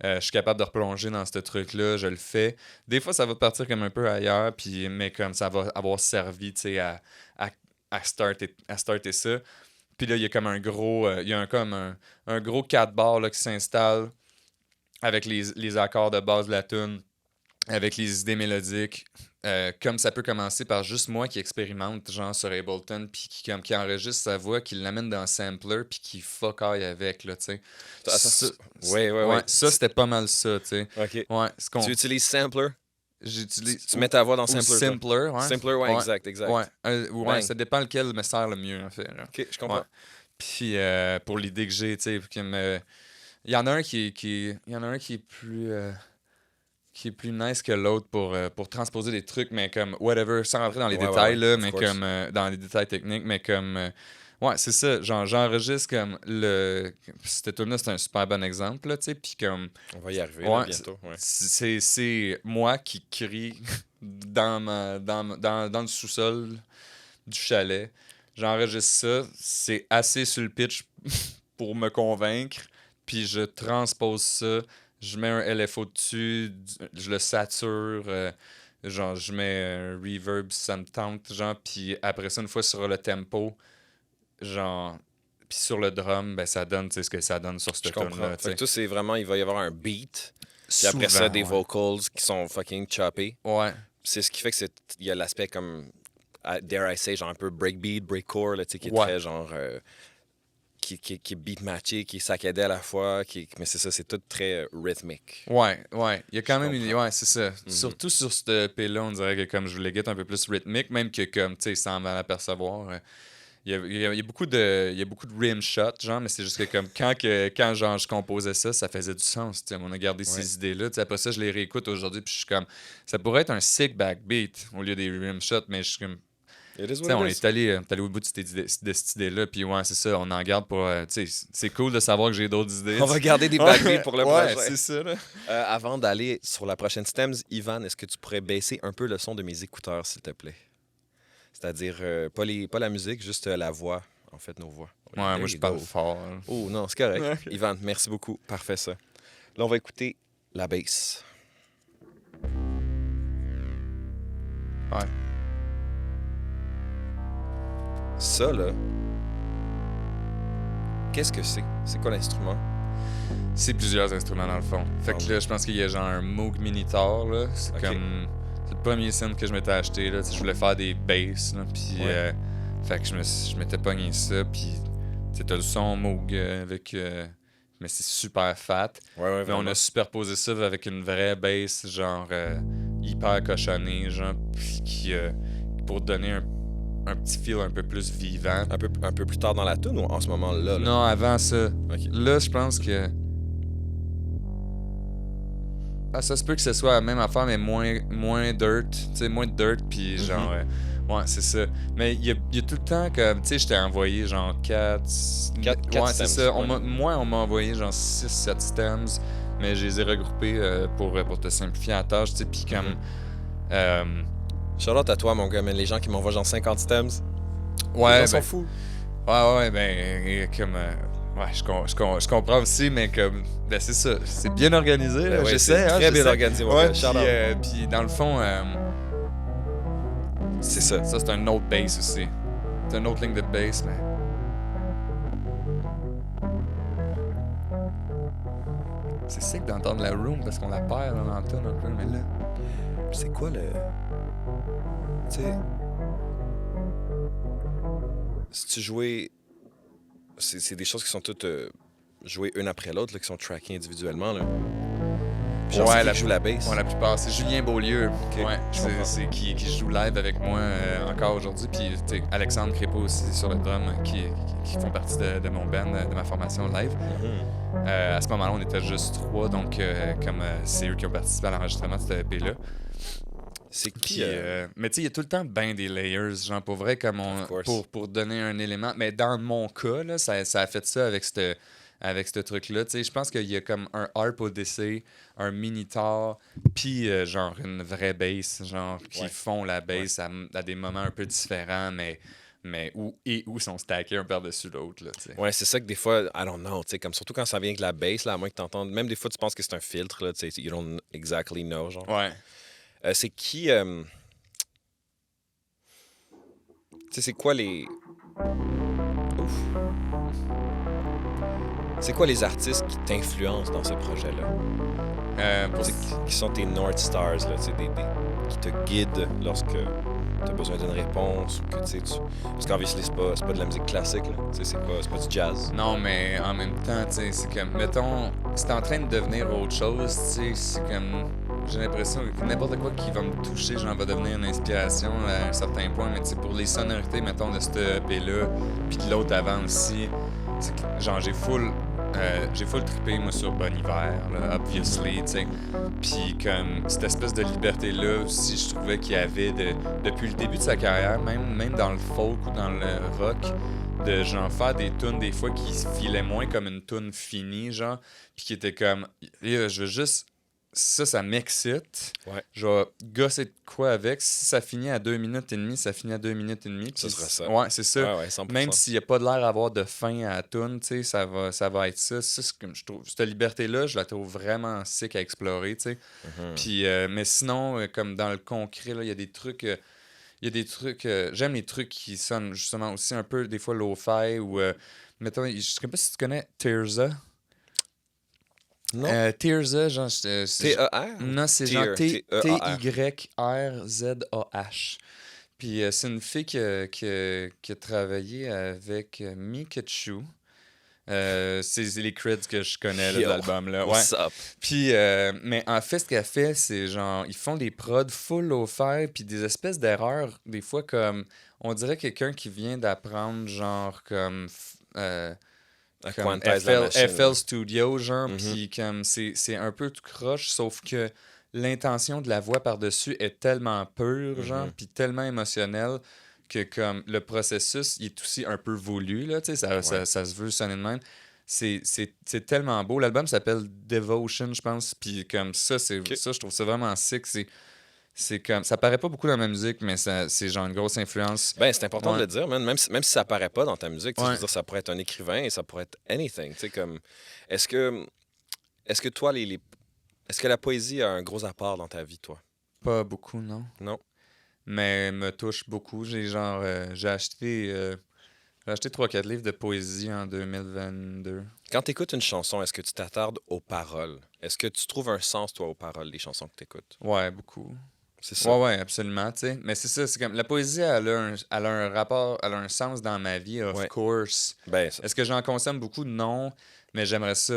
je suis capable de replonger dans ce truc-là, je le fais. Des fois, ça va partir comme un peu ailleurs, puis mais comme ça va avoir servi, tu sais, à starter ça. Puis là, il y a comme un gros, comme un gros 4 bars là, qui s'installe avec les accords de base de la tune, avec les idées mélodiques. Comme ça peut commencer par juste moi qui expérimente, genre sur Ableton, puis qui enregistre sa voix, qui l'amène dans le sampler, puis qui fuck eye avec, là, tu sais. Ouais. Ça, c'était pas mal ça, tu sais. OK. Ouais, ce qu'on... Tu utilises Sampler? J'utilise... Tu mets ta voix dans ou Sampler? toi? Simpler, ouais. Simpler, ouais, exact. Ouais, ouais, Bang. ça dépend lequel me sert le mieux, en fait, là. OK, je comprends. Ouais. Puis pour l'idée que j'ai, tu sais, il y en a un qui est plus nice que l'autre pour transposer des trucs, mais comme whatever, sans rentrer dans les détails, là, of mais course. comme dans les détails techniques, mais comme ouais, c'est ça, genre j'enregistre comme cette tune-là, c'est un super bon exemple, là, tu sais, puis comme On va y arriver Ouais, là, bientôt. Ouais. c'est moi qui crie dans le sous-sol du chalet. J'enregistre ça, c'est assez sur le pitch pour me convaincre, puis je transpose ça, je mets un LFO dessus, je le sature, genre je mets un reverb, ça me tente, genre, puis après ça, une fois sur le tempo, genre, puis sur le drum, ben ça donne, tu sais, ce que ça donne sur Je cette comprends. tune-là, tu Fait sais. que toi, c'est vraiment, il va y avoir un beat, puis après ça, Souvent, des ouais. vocals qui sont fucking choppés. Ouais. C'est ce qui fait que il y a l'aspect comme, dare I say, genre un peu breakbeat, breakcore, là, tu sais, qui est Ouais. très genre... qui est beat matché, qui est saccadé à la fois, mais c'est ça, c'est tout très rythmique. Ouais. Il y a quand Je même une... comprends. Ouais, c'est ça. Surtout sur cette EP-là, on dirait que comme je voulais get un peu plus rythmique, même que comme, tu sais, sans m'en apercevoir, il y a beaucoup de rim shots, genre, mais c'est juste que comme quand genre, je composais ça, ça faisait du sens, tu sais. On a gardé ces idées-là. Tu sais, après ça, je les réécoute aujourd'hui, puis je suis comme... Ça pourrait être un sick backbeat au lieu des rim shots, mais je suis comme... It is Tu sais, what on it is. est allé au bout de cette idée-là, puis ouais, c'est ça, on en garde pour... tu sais, c'est cool de savoir que j'ai d'autres idées. On va garder des backbeats pour le Ouais, prochain. c'est ça, là. Avant d'aller sur la prochaine Stems, Ivan, est-ce que tu pourrais baisser un peu le son de mes écouteurs, s'il te plaît? C'est-à-dire, pas la musique, juste la voix, en fait, nos voix. Ouais, moi, je parle fort. Hein. Oh non, c'est correct. Ok. Ivan, merci beaucoup. Parfait, ça. Là, on va écouter la bass. Ouais. Ça, là, qu'est-ce que c'est? C'est quoi l'instrument? C'est plusieurs instruments, dans le fond. Fait que là, je pense qu'il y a genre un Moog Minitor, là. C'est Ok. comme... C'est le premier synth que je m'étais acheté, là. Tu sais, je voulais faire des basses, là. Puis... Ouais. fait que je m'étais pogné ça, puis... Tu sais, t'as le son Moog avec... mais c'est super fat. Ouais, Mais on vraiment. a superposé ça avec une vraie bass, genre hyper cochonnée, genre, puis pour donner un petit feel un peu plus vivant. Un peu plus tard dans la tune ou en ce moment-là? Là? Non, avant ça. Ok. Là, je pense que. Ah, ça se peut que ce soit la même affaire, mais moins dirt. Tu sais, moins de dirt, puis genre. Ouais, c'est ça. Mais il y a tout le temps comme. Tu sais, je t'ai envoyé genre 4. Quatre Ouais, c'est stems, ça. ouais. Moi, on m'a envoyé genre 6-7 stems, mais je les ai regroupés pour te simplifier la tâche, tu sais, puis comme. Shout-out à toi, mon gars, mais les gens qui m'envoient genre 50 stems, les Ouais, gens sont fous. Ouais, comme. Ouais, je comprends aussi, mais comme. Ben, c'est ça. C'est bien organisé, Ben là, ouais, j'essaie. c'est Hein, très bien j'essaie. organisé, mon Ouais, gars. Shout-out. puis dans le fond, C'est ça. ça, c'est un autre bass aussi. C'est une autre ligne de bass, mais. C'est sick d'entendre la room parce qu'on la perd dans l'antenne un peu, mais là. C'est quoi le. Tu sais. Si tu jouais. C'est des choses qui sont toutes jouées une après l'autre, là, qui sont trackées individuellement. Là. Puis genre, c'est qui qui joue la bass. Ouais, la plupart. C'est Julien Beaulieu. Ok, Ouais, je comprends. c'est qui joue live avec moi encore aujourd'hui. Puis tu sais, Alexandre Crépeau aussi sur le drum qui font partie de mon band, de ma formation live. Mhm. À ce moment-là, on était juste 3, donc comme c'est eux qui ont participé à l'enregistrement de cette EP-là. C'est qui Puis, mais tu sais, il y a tout le temps ben des layers, genre pour vrai, comme Of course. pour donner un élément. Mais dans mon cas, là, ça a fait ça avec ce truc-là. Tu sais, je pense qu'il y a comme un harp Odyssey, un minitar, puis genre une vraie bass, genre qui Ouais. font la bass à des moments un peu différents, mais où sont stackés un par-dessus l'autre, là, tu sais. Ouais, c'est ça que des fois, I don't know, tu sais, comme surtout quand ça vient avec la bass, là, à moins que t'entendes. Même des fois, tu penses que c'est un filtre, là, tu sais, you don't exactly know, genre. Ouais. C'est qui. Tu sais, c'est quoi les. Ouf. C'est quoi les artistes qui t'influencent dans ce projet-là? Pour Tu sais, qui sont tes North Stars, là, tu sais, qui te guident lorsque tu as besoin d'une réponse ou que tu sais. Parce qu'obviously, c'est pas de la musique classique, là. Tu sais, c'est pas du jazz. Non, mais en même temps, tu sais, c'est comme, mettons, c'est en train de devenir autre chose, tu sais, c'est comme, j'ai l'impression que n'importe quoi qui va me toucher, genre, va devenir une inspiration à un certain point, mais tu sais, pour les sonorités, mettons, de cette EP-là, puis de l'autre avant aussi, c'est que, genre, j'ai full trippé, moi, sur Bon Hiver, là, obviously, tu sais, puis comme, cette espèce de liberté-là aussi, je trouvais qu'il y avait, depuis le début de sa carrière, même dans le folk ou dans le rock, de genre faire des tunes des fois qui filaient moins comme une tune finie, genre, puis qui était comme, je veux juste, ça m'excite, Ouais. je vais gosser de quoi avec, si ça finit à 2 minutes et demie, ça finit à 2 minutes et demie, Ça puis sera ça. ouais, c'est ça. Ouais, 100%. Même s'il n'y a pas de l'air d'avoir de fin à la tune, tu sais, ça va être ça. Ça, c'est comme je trouve, cette liberté-là, je la trouve vraiment sick à explorer, tu sais. Mhm. Puis, mais sinon, comme dans le concret, là, il y a des trucs. J'aime les trucs qui sonnent justement aussi un peu, des fois, lo-fi ou. Mettons, je sais pas si tu connais Tirza. Non. Tirza, genre. T-E-R? Non, c'est genre T-E-A-R. T-Y-R-Z-A-H. Puis c'est une fille qui a travaillé avec Mikachu. C'est les creds que je connais là, de Yo, l'album-là. Ouais. What's up? Puis, mais en fait, ce qu'elle fait, c'est genre, ils font des prods full lo-fi, puis des espèces d'erreurs, des fois comme, on dirait quelqu'un qui vient d'apprendre, genre, comme, À comme quantize la machine. FL Studio, genre, Mhm. puis comme, c'est un peu tout croche, sauf que l'intention de la voix par-dessus est tellement pure, genre, Mhm. puis tellement émotionnelle, que comme le processus, il est aussi un peu voulu, là, tu sais, ça se veut sonner de même. C'est tellement beau. L'album s'appelle Devotion, je pense. Puis comme ça, Ok. ça, je trouve ça vraiment sick. C'est comme, ça paraît pas beaucoup dans ma musique, mais c'est genre une grosse influence. Ben, c'est important de Ouais. le dire, man. Même si ça apparaît pas dans ta musique, tu sais, je Ouais. veux dire, ça pourrait être un écrivain et ça pourrait être anything. Tu sais, comme, est-ce que toi, est-ce que la poésie a un gros apport dans ta vie, toi? Pas beaucoup, non. Non? Mais me touche beaucoup. J'ai acheté 3-4 livres de poésie en 2022. Quand tu écoutes une chanson, est-ce que tu t'attardes aux paroles? Est-ce que tu trouves un sens, toi, aux paroles des chansons que tu écoutes? Ouais, beaucoup. C'est ça. Ouais, absolument, tu sais. Mais c'est ça, c'est comme la poésie, elle a un rapport, elle a un sens dans ma vie, of Ouais. course. Ben, Est-ce que j'en consomme beaucoup? Non, mais j'aimerais ça.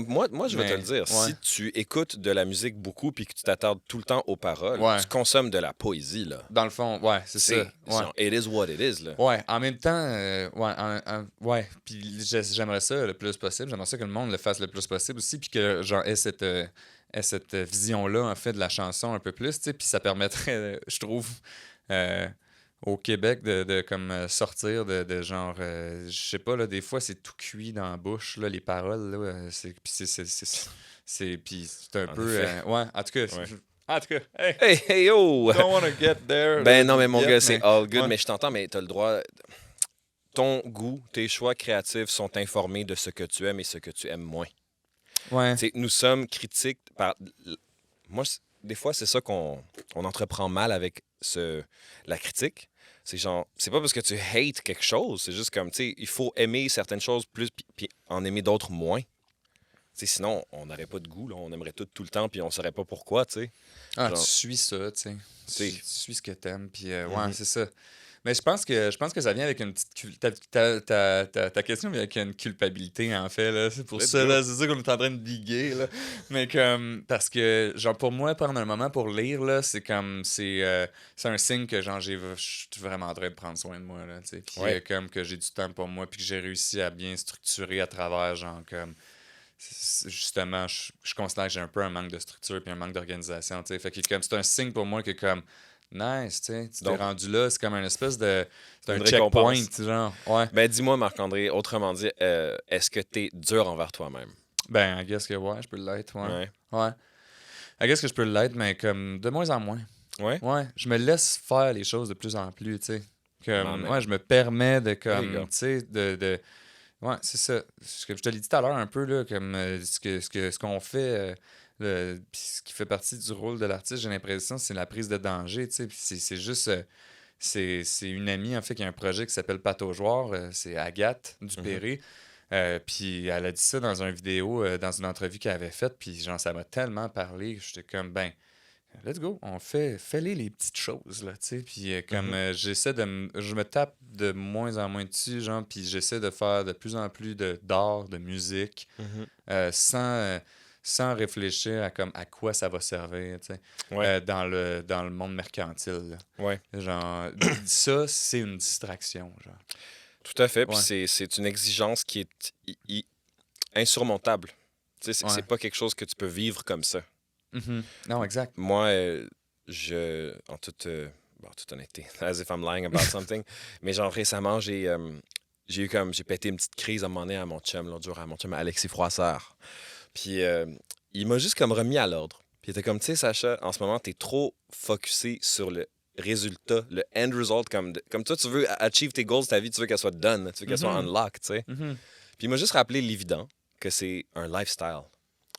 moi, je vais te mais le dire. ouais. Si tu écoutes de la musique beaucoup puis que tu t'attardes tout le temps aux paroles, Ouais. tu consommes de la poésie, là. Dans le fond, ouais, c'est ça. Ouais. genre, it is what it is, là. Ouais, en même temps, ouais, puis j'aimerais ça le plus possible. J'aimerais ça que le monde le fasse le plus possible aussi, puis que genre ait cette vision-là, en fait, de la chanson un peu plus, tu sais, puis ça permettrait, je trouve, euh, au Québec de comme sortir de genre, je sais pas, là, des fois, c'est tout cuit dans la bouche, là, les paroles, là, puis c'est un En peu, effet. ouais, en tout cas, Ouais. en tout cas, hey, Hey, hey, yo! don't wanna get there. Ben non, mais mon yet, gars, c'est mais- all good, ouais. mais je t'entends, mais t'as le droit. Ton goût, tes choix créatifs sont informés de ce que tu aimes et ce que tu aimes moins. Ouais. Tu sais, nous sommes critiques par. Moi, des fois, c'est ça on entreprend mal avec la critique. C'est genre, c'est pas parce que tu hates quelque chose, c'est juste comme, tu sais, il faut aimer certaines choses plus, puis en aimer d'autres moins. Tu sais, sinon, on n'aurait pas de goût, là. On aimerait tout le temps, puis on saurait pas pourquoi, tu sais. Ah, Genre- tu suis ça, tu sais. T'sais. Tu suis ce que t'aimes, puis ouais, Mhm. c'est ça. Mais je pense que ça vient avec une petite ta question vient avec une culpabilité en fait là, c'est pour Let's ça go. là, c'est ça qu'on est en train de diguer là. Mais comme parce que genre pour moi prendre un moment pour lire là, c'est comme c'est un signe que genre je suis vraiment en train de prendre soin de moi là, tu sais. Puis Ouais. comme que j'ai du temps pour moi, puis que j'ai réussi à bien structurer à travers genre comme justement, je considère que j'ai un peu un manque de structure puis un manque d'organisation, tu sais. Fait que comme c'est un signe pour moi que comme nice, tu sais, tu t'es Donc- rendu là, c'est comme un espèce de c'est un Une checkpoint, récompense. genre. Ouais. Ben, dis-moi, Marc-André, autrement dit, est-ce que t'es dur envers toi-même? Ben, I guess que ouais, je peux l'être, ouais. Ouais. Ouais. I guess que je peux l'être, mais comme de moins en moins. Ouais? Ouais, je me laisse faire les choses de plus en plus, tu sais. Comme, Man. ouais, je me permets de There you go. comme, tu sais, ouais, c'est ça. Ce que je te l'ai dit tout à l'heure un peu, là, comme ce qu'on fait, puis ce qui fait partie du rôle de l'artiste, j'ai l'impression, c'est la prise de danger, tu sais. Puis c'est juste, c'est une amie, en fait, qui a un projet qui s'appelle Pataugeoire, c'est Agathe Dupéré. Puis elle a dit ça dans une vidéo, dans une entrevue qu'elle avait faite, puis genre, ça m'a tellement parlé que j'étais comme, ben, let's go, fais-les les petites choses, là, tu sais. Puis comme j'essaie je me tape de moins en moins dessus, genre, puis j'essaie de faire de plus en plus d'art, de musique, Mhm. sans réfléchir à comme à quoi ça va servir, tu sais, Ouais. dans le monde mercantile, là. Ouais. Genre, ça, c'est une distraction, genre. Tout à fait. Puis Ouais. c'est une exigence qui est insurmontable. Tu sais, c'est Ouais. pas quelque chose que tu peux vivre comme ça. Mhm. Non, exact. Moi, en toute honnêteté, as if I'm lying about something, mais genre récemment, j'ai pété une petite crise à un moment donné à mon chum, l'autre jour, à mon chum Alexis Froissart. Puis il m'a juste comme remis à l'ordre. Puis il était comme, tu sais, Sacha, en ce moment, t'es trop focusé sur le résultat, le end result, comme toi, tu veux achieve tes goals de ta vie, tu veux qu'elle soit done, tu veux qu'elle soit unlocked, tu sais. Mhm. Puis il m'a juste rappelé l'évident, que c'est un lifestyle.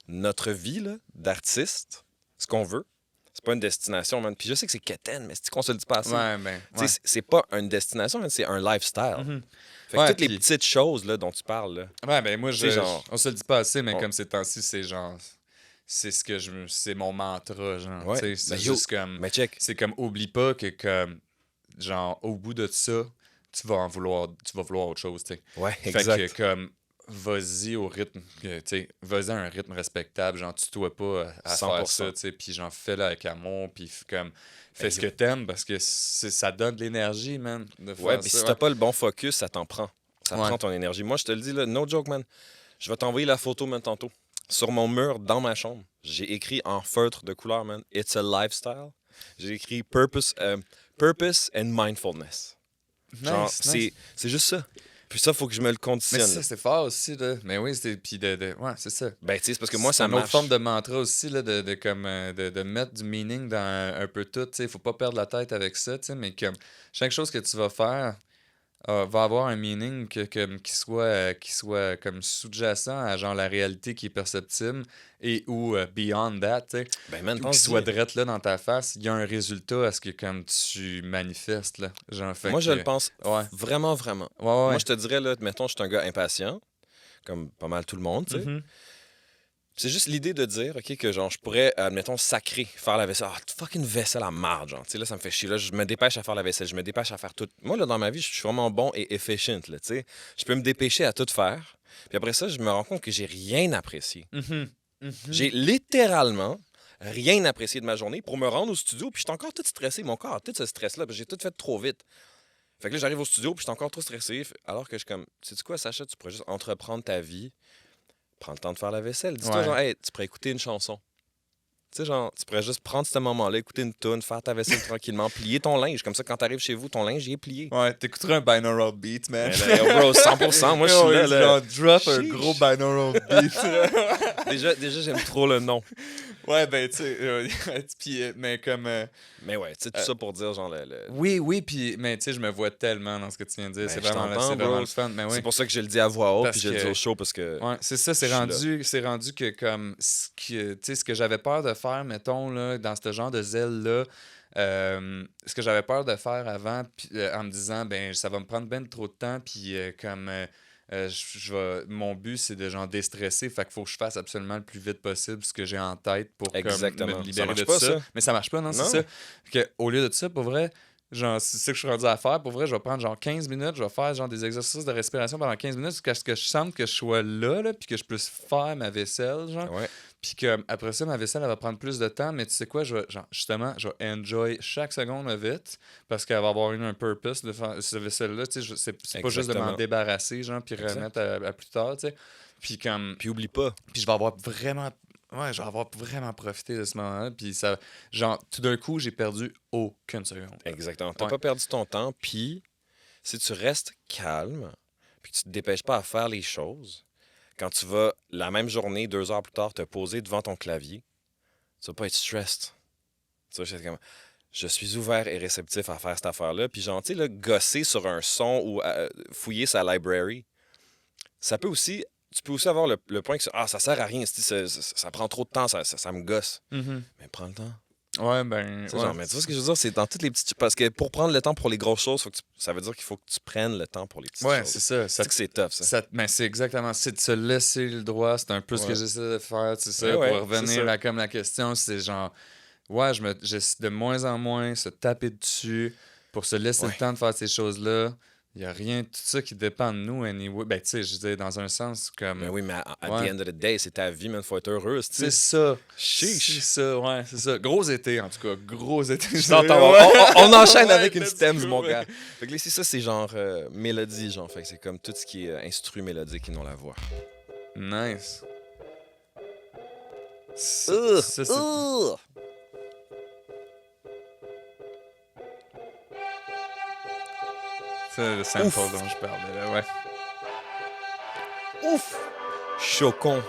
Notre vie là, d'artiste, ce qu'on veut, c'est pas une destination, man. Puis je sais que c'est quétaine, mais c'est qu'on se le dit pas assez. Ouais, ben, Tu sais, ouais. c'est pas une destination, man, c'est un lifestyle. Mhm. Fait que Ouais, toutes les puis- petites choses là, dont tu parles, là, Ouais, ben moi, Tu sais, genre- on se le dit pas assez, mais On- comme ces temps-ci, c'est genre, c'est ce que c'est mon mantra, genre, Ouais. tu sais, c'est Ben, yo, juste comme, mais check. c'est comme, oublie pas que comme, genre, au bout de ça, tu vas vouloir autre chose, tu sais. Ouais, Fait exact. que comme, vas-y au rythme, tu sais, vas-y à un rythme respectable, genre, tutoie pas à faire 100%. ça, tu sais, puis genre, fais-le avec amour, puis comme, fais Ben, ce yo. que t'aimes, parce que ça donne de l'énergie, man, de faire Ouais, puis ça, si t'as pas le bon focus, ça t'en prend. Ça Ouais. prend ton énergie. Moi, je te le dis, là, no joke, man. Je vais t'envoyer la photo, man, tantôt. Sur mon mur, dans ma chambre, j'ai écrit en feutre de couleur, man, « It's a lifestyle ». J'ai écrit purpose and mindfulness ». Genre, Nice, nice. c'est juste ça. Puis ça, faut que je me le Mais conditionne. ça, c'est fort aussi, là. Mais oui, c'est. Puis ouais, c'est ça. Ben, tu sais, c'est parce que moi, C'est ça une autre marche. forme de mantra aussi, là, de comme, de mettre du meaning dans un peu tout, tu sais. Faut pas perdre la tête avec ça, tu sais. Mais comme, chaque chose que tu vas faire va avoir un meaning qui soit comme sous-jacent à genre la réalité qui est perceptible et ou beyond that, tu sais. Ben, man, Ou qui pense-y. soit drette là dans ta face, il y a un résultat à ce que comme tu manifestes, là. Genre, fait Moi, je que- le pense Ouais. vraiment, vraiment. Ouais, ouais. Moi, je te dirais, là, mettons, je suis un gars impatient, comme pas mal tout le monde, tu sais. Mhm. C'est juste l'idée de dire, OK, que genre, je pourrais, admettons, sacrer, faire la vaisselle. Ah, fucking vaisselle à marde, genre. Tu sais, là, ça me fait chier. Là, je me dépêche à faire la vaisselle, je me dépêche à faire tout. Moi, là, dans ma vie, je suis vraiment bon et efficient, là, tu sais. Je peux me dépêcher à tout faire. Puis après ça, je me rends compte que j'ai rien apprécié. J'ai littéralement rien apprécié de ma journée pour me rendre au studio, puis j'étais encore tout stressé. Mon corps a tout ce stress-là, puis j'ai tout fait trop vite. Fait que là, j'arrive au studio, puis j'étais encore trop stressé. Alors que je suis comme, sais-tu quoi, Sacha, tu pourrais juste entreprendre ta vie. Prends le temps de faire la vaisselle. Dis-toi, Ouais. genre, hey, tu pourrais écouter une chanson. Tu sais, genre, tu pourrais juste prendre ce moment-là, écouter une tune, faire ta vaisselle tranquillement, plier ton linge. Comme ça, quand t'arrives chez vous, ton linge, il est plié. Ouais, t'écouterais un binaural beat, man. Mais là, bro, 100%. Moi, je suis là, là. Genre, drop un Sheesh. gros binaural beat. Déjà j'aime trop le nom. Ouais, ben, tu sais, puis, mais comme... Mais ouais, tu sais, tout ça pour dire, genre, Oui, puis, mais tu sais, je me vois tellement dans ce que tu viens de dire. Ben, c'est je vraiment, t'entends, c'est vraiment bro. le fun. Mais oui. C'est pour ça que je le dis à voix haute, Parce puis je le que- dis au show, parce que... Ouais, c'est ça, c'est Je suis rendu que comme tu sais, ce que j'avais peur de faire, mettons, là, dans ce genre de zèle-là, ce que j'avais peur de faire avant, en me disant, ben, ça va me prendre ben trop de temps, puis mon but, c'est de genre déstresser, fait qu'il faut que je fasse absolument le plus vite possible ce que j'ai en tête pour comme, Exactement. me Ça libérer marche de pas, ça. ça. Mais ça marche pas, non, c'est Non. ça. Que, au lieu de ça, pour vrai, genre, c'est ça que je suis rendu à faire. Pour vrai, je vais prendre genre 15 minutes, je vais faire genre des exercices de respiration pendant 15 minutes jusqu'à ce que je sente que je sois là, puis que je puisse faire ma vaisselle, genre. Ouais. Puis que après ça, ma vaisselle, elle va prendre plus de temps, mais tu sais quoi, justement, je vais enjoy chaque seconde vite parce qu'elle va avoir eu un purpose de faire cette vaisselle-là. Tu sais, c'est pas juste de m'en Exactement. débarrasser, genre, puis Exact. remettre à plus tard, tu sais. Puis comme... Puis oublie pas. Puis je vais avoir vraiment... Ouais, je vais avoir vraiment profité de ce moment-là. Puis ça... Genre, tout d'un coup, j'ai perdu aucune seconde. Exactement. T'as Ouais. pas perdu ton temps, puis si tu restes calme, puis que tu te dépêches pas à faire les choses, quand tu vas, la même journée, 2 heures plus tard, te poser devant ton clavier, tu vas pas être stressed. Tu vas juste être comme, je suis ouvert et réceptif à faire cette affaire-là. Puis genre, tu sais, là, gosser sur un son ou fouiller sa library, ça peut aussi... Tu peux aussi avoir le point que ça sert à rien, ça prend trop de temps, ça me gosse. Mais prends le temps. Ouais, ben... Tu sais, ouais. genre, mais tu vois ce que je veux dire, c'est dans toutes les petites... Parce que pour prendre le temps pour les grosses choses, ça veut dire qu'il faut que tu prennes le temps pour les petites Ouais, choses. c'est ça. C'est que c'est tough, ça. Mais c'est exactement, c'est de se laisser le droit, c'est un peu ce que Ouais. j'essaie de faire, c'est ça, Ouais, pour c'est revenir ça. à comme la question, c'est genre, ouais, j'essaie de moins en moins se taper dessus pour se laisser Ouais. le temps de faire ces choses-là. Il n'y a rien, tout ça qui dépend de nous, anyway. Ben, tu sais, je veux dire, dans un sens, comme... Mais oui, mais at Ouais. the end of the day, c'est ta vie, man, faut être heureuse, tu C'est sais. ça. Chiche. C'est ça, ouais, c'est ça. Gros été, en tout cas. Gros été. Je t'entends. On enchaîne Ouais, avec une let's stems, go, mon ouais. gars. Fait que là, ici, ça, c'est genre mélodie, genre. Fait que c'est comme tout ce qui est instru mélodique et non la voix. Nice. Ça, Ugh, c'est... ugh. C'est le sample Ouf. dont je parlais, là, ouais. Ouf! Chocon.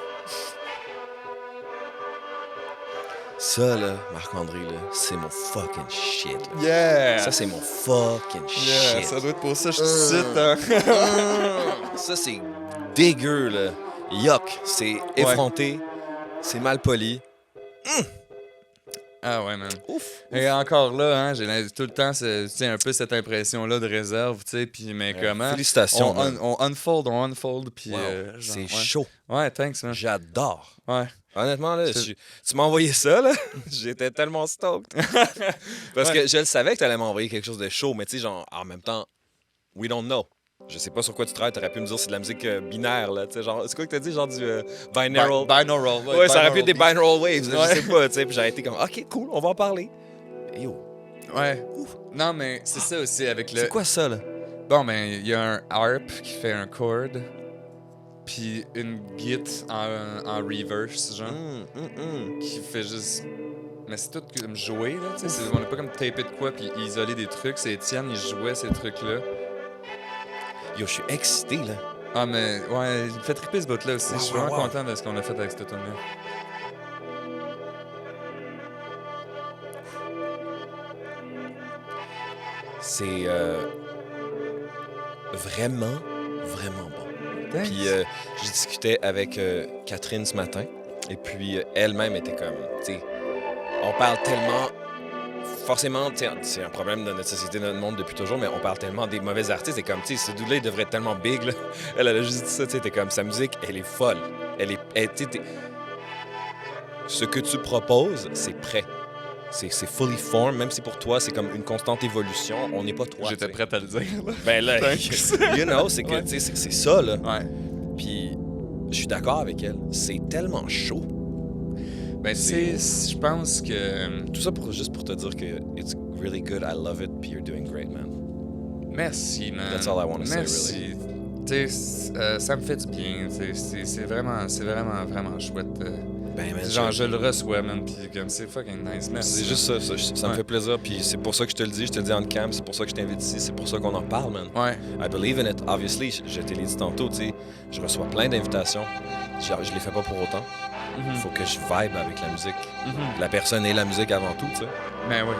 Ça, là, Marc-André, là, c'est mon fucking shit. Là. Yeah! Ça, c'est mon fucking Yeah, shit. ça doit être pour ça que je te cite, hein. Ça, c'est dégueu, là. Yuck. C'est effronté. C'est mal poli. Ah ouais, man. Ouf. Et encore là, hein, j'ai tout le temps tu sais, un peu cette impression-là de réserve, tu sais, puis mais comment... Félicitations. man. On unfold, puis... Wow. genre, C'est ouais. chaud. Ouais, thanks, man. J'adore. Ouais. Honnêtement, là, C'est- tu m'as envoyé ça, là. J'étais tellement stoked. Parce que je le savais que tu allais m'envoyer quelque chose de chaud, mais tu sais, genre, en même temps, we don't know. Je sais pas sur quoi tu travailles, t'aurais pu me dire c'est de la musique binaire, là. Tu sais, genre, c'est quoi que t'as dit, genre du binaural? Binaural. Ouais, ça aurait pu être des binaural binaural waves, là, Ouais. je sais pas, tu sais. Puis j'aurais été comme, ok, cool, on va en parler. Et yo, beat. Ouais. Non, mais c'est ça aussi avec le... c'est quoi ça, là? Bon, ben, il y a un harp qui fait un chord, puis une git en reverse, genre, qui fait juste... Mais c'est tout comme jouer, là, tu sais. On n'a pas comme tapé de quoi, puis isoler des trucs. C'est Étienne, il jouait ces trucs-là. Yo, je suis excité, là. Ah, mais ouais, il me fait triper ce bout-là aussi. Wow, Je suis wow, vraiment wow. content de ce qu'on a fait avec cette tune-là. C'est vraiment, vraiment bon. Thanks. Puis je discutais avec Catherine ce matin, et puis elle-même était comme, tu sais, on parle tellement, forcément, tu sais, c'est un problème de notre société, de notre monde depuis toujours, mais on parle tellement des mauvais artistes, et comme, tu sais, ce dude-là, il devrait être tellement big, là. Elle a juste dit ça, tu sais, t'es comme, sa musique, elle est folle. Tu sais, ce que tu proposes, c'est prêt. C'est fully formed, même si pour toi, c'est comme une constante évolution. On n'est pas toi. J'étais t'sais. prête à le dire. Là. Ben là, Thanks. you know, c'est que, Ouais. tu sais, c'est ça, là. Ouais. Puis, je suis d'accord avec elle. C'est tellement chaud. Ben, je pense que. Tout ça juste pour te dire que it's really good, I love it, puis you're doing great, man. Merci, man. That's all I wanna say, Merci. Tu sais, ça me fait du bien. C'est vraiment chouette. Ben, man, Genre, je le reçois, man, pis comme c'est fucking nice. Merci. c'est juste ça me Ouais. fait plaisir, puis c'est pour ça que je te le dis, je te le dis en cam, c'est pour ça que je t'invite ici, c'est pour ça qu'on en parle, man. Ouais. I believe in it, obviously, je te l'ai dit tantôt, tu sais, je reçois plein d'invitations, je les fais pas pour autant, il faut que je vibe avec la musique. La personne et la musique avant tout, tu sais. Ben oui.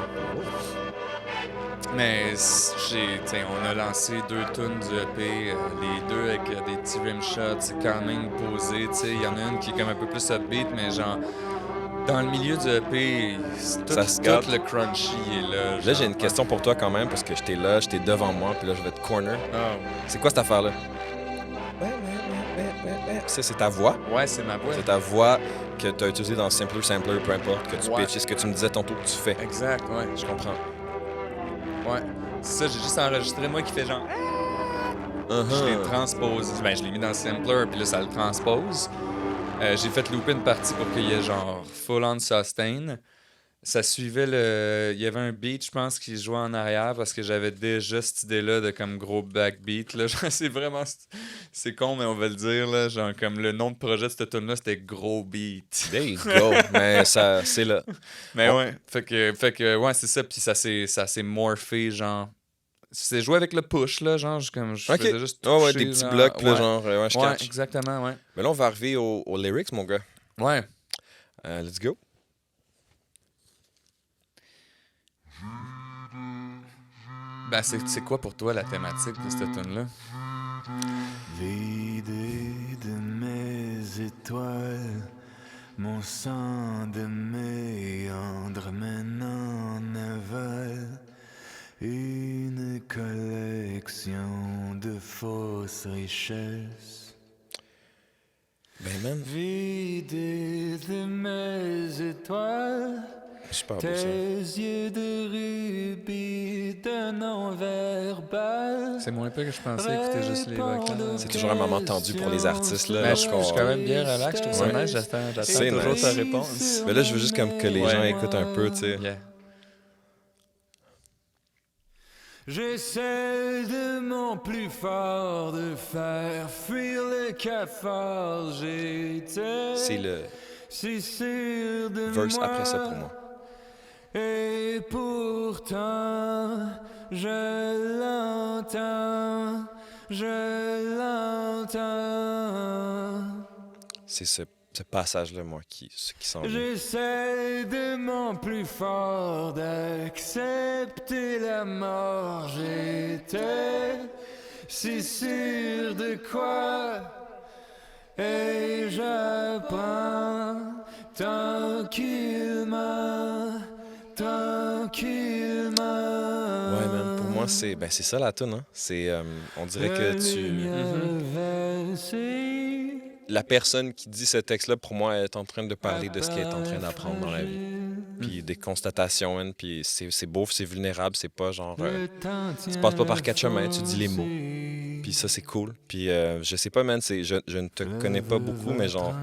Mais on a lancé 2 tunes du EP, les deux avec des petits rimshots, c'est quand même posé, tu sais. Il y en a une qui est comme un peu plus upbeat, mais genre, dans le milieu du EP, Ça se garde. tout le crunchy est là. Là, j'ai genre, une question pour toi quand même, parce que j'étais là, j'étais devant moi, puis là, je vais te corner. Ah, C'est quoi cette affaire-là? Ça, c'est ta voix. ouais, c'est ma voix. C'est ta voix que tu as utilisée dans Sampler, peu importe, que tu Ouais. pitches, ce que tu me disais tantôt que tu fais. Exact, ouais. Je comprends. Ouais. C'est ça, j'ai juste enregistré moi qui fait genre. Je l'ai transposé. Ben, je l'ai mis dans le sampler, puis là, ça le transpose. J'ai fait looper une partie pour qu'il y ait genre full-on sustain. Ça suivait le. Il y avait un beat, je pense, qui jouait en arrière parce que j'avais déjà cette idée-là de comme gros backbeat. Là. Genre, c'est vraiment. C'est con, mais on va le dire. Là. Genre, comme le nom de projet de cette tune-là, c'était Gros Beat. There you go. Mais ça, c'est là. Mais Oh. ouais. Fait que ouais, c'est ça. Puis ça s'est morphé, genre. C'est joué avec le push, là. Genre, je Ok. faisais juste. Oh, ouais, toucher, des petits genre. blocs, puis là, Ouais. genre, ouais, je Ouais, catch. exactement, ouais. Mais là, on va arriver aux lyrics, mon gars. Ouais. Let's go. Ben, c'est quoi pour toi la thématique de cette tune-là? Vider de mes étoiles, mon sang de méandre mène en aval. Une collection de fausses richesses. Ben, man, Vider de mes étoiles, super beau tes ça. yeux de rubis d'un non-verbal. C'est moins peu que je pensais écouter juste les vocales. C'est toujours un moment tendu pour les artistes, là. Ben, je suis lorsqu'on- quand même bien relax, je trouve ça Ouais. nice, j'attends C'est toujours nice. ta réponse. Mais là, je veux juste comme que les Ouais. gens écoutent un peu, tu sais. Yeah. J'essaie de mon plus fort de faire fuir le cafard. J'étais C'est le si sûr de verse moi. après ça pour moi. Et pourtant, je l'entends, C'est ce passage-là, moi, qui s'en vient. J'essaie de mon plus fort d'accepter la mort. J'étais si sûr de quoi. Et j'apprends tranquillement. Ouais, man, pour moi, c'est ça la tune, hein. C'est, on dirait que la personne qui dit ce texte-là, pour moi, elle est en train de parler de ce qu'elle est en train d'apprendre dans la vie. Puis des constatations, man, puis c'est beau, c'est vulnérable, c'est pas genre... tu passes pas par quatre chemins, tu dis les mots. Puis ça, c'est cool. Puis je sais pas, man, je ne te connais pas beaucoup, mais genre,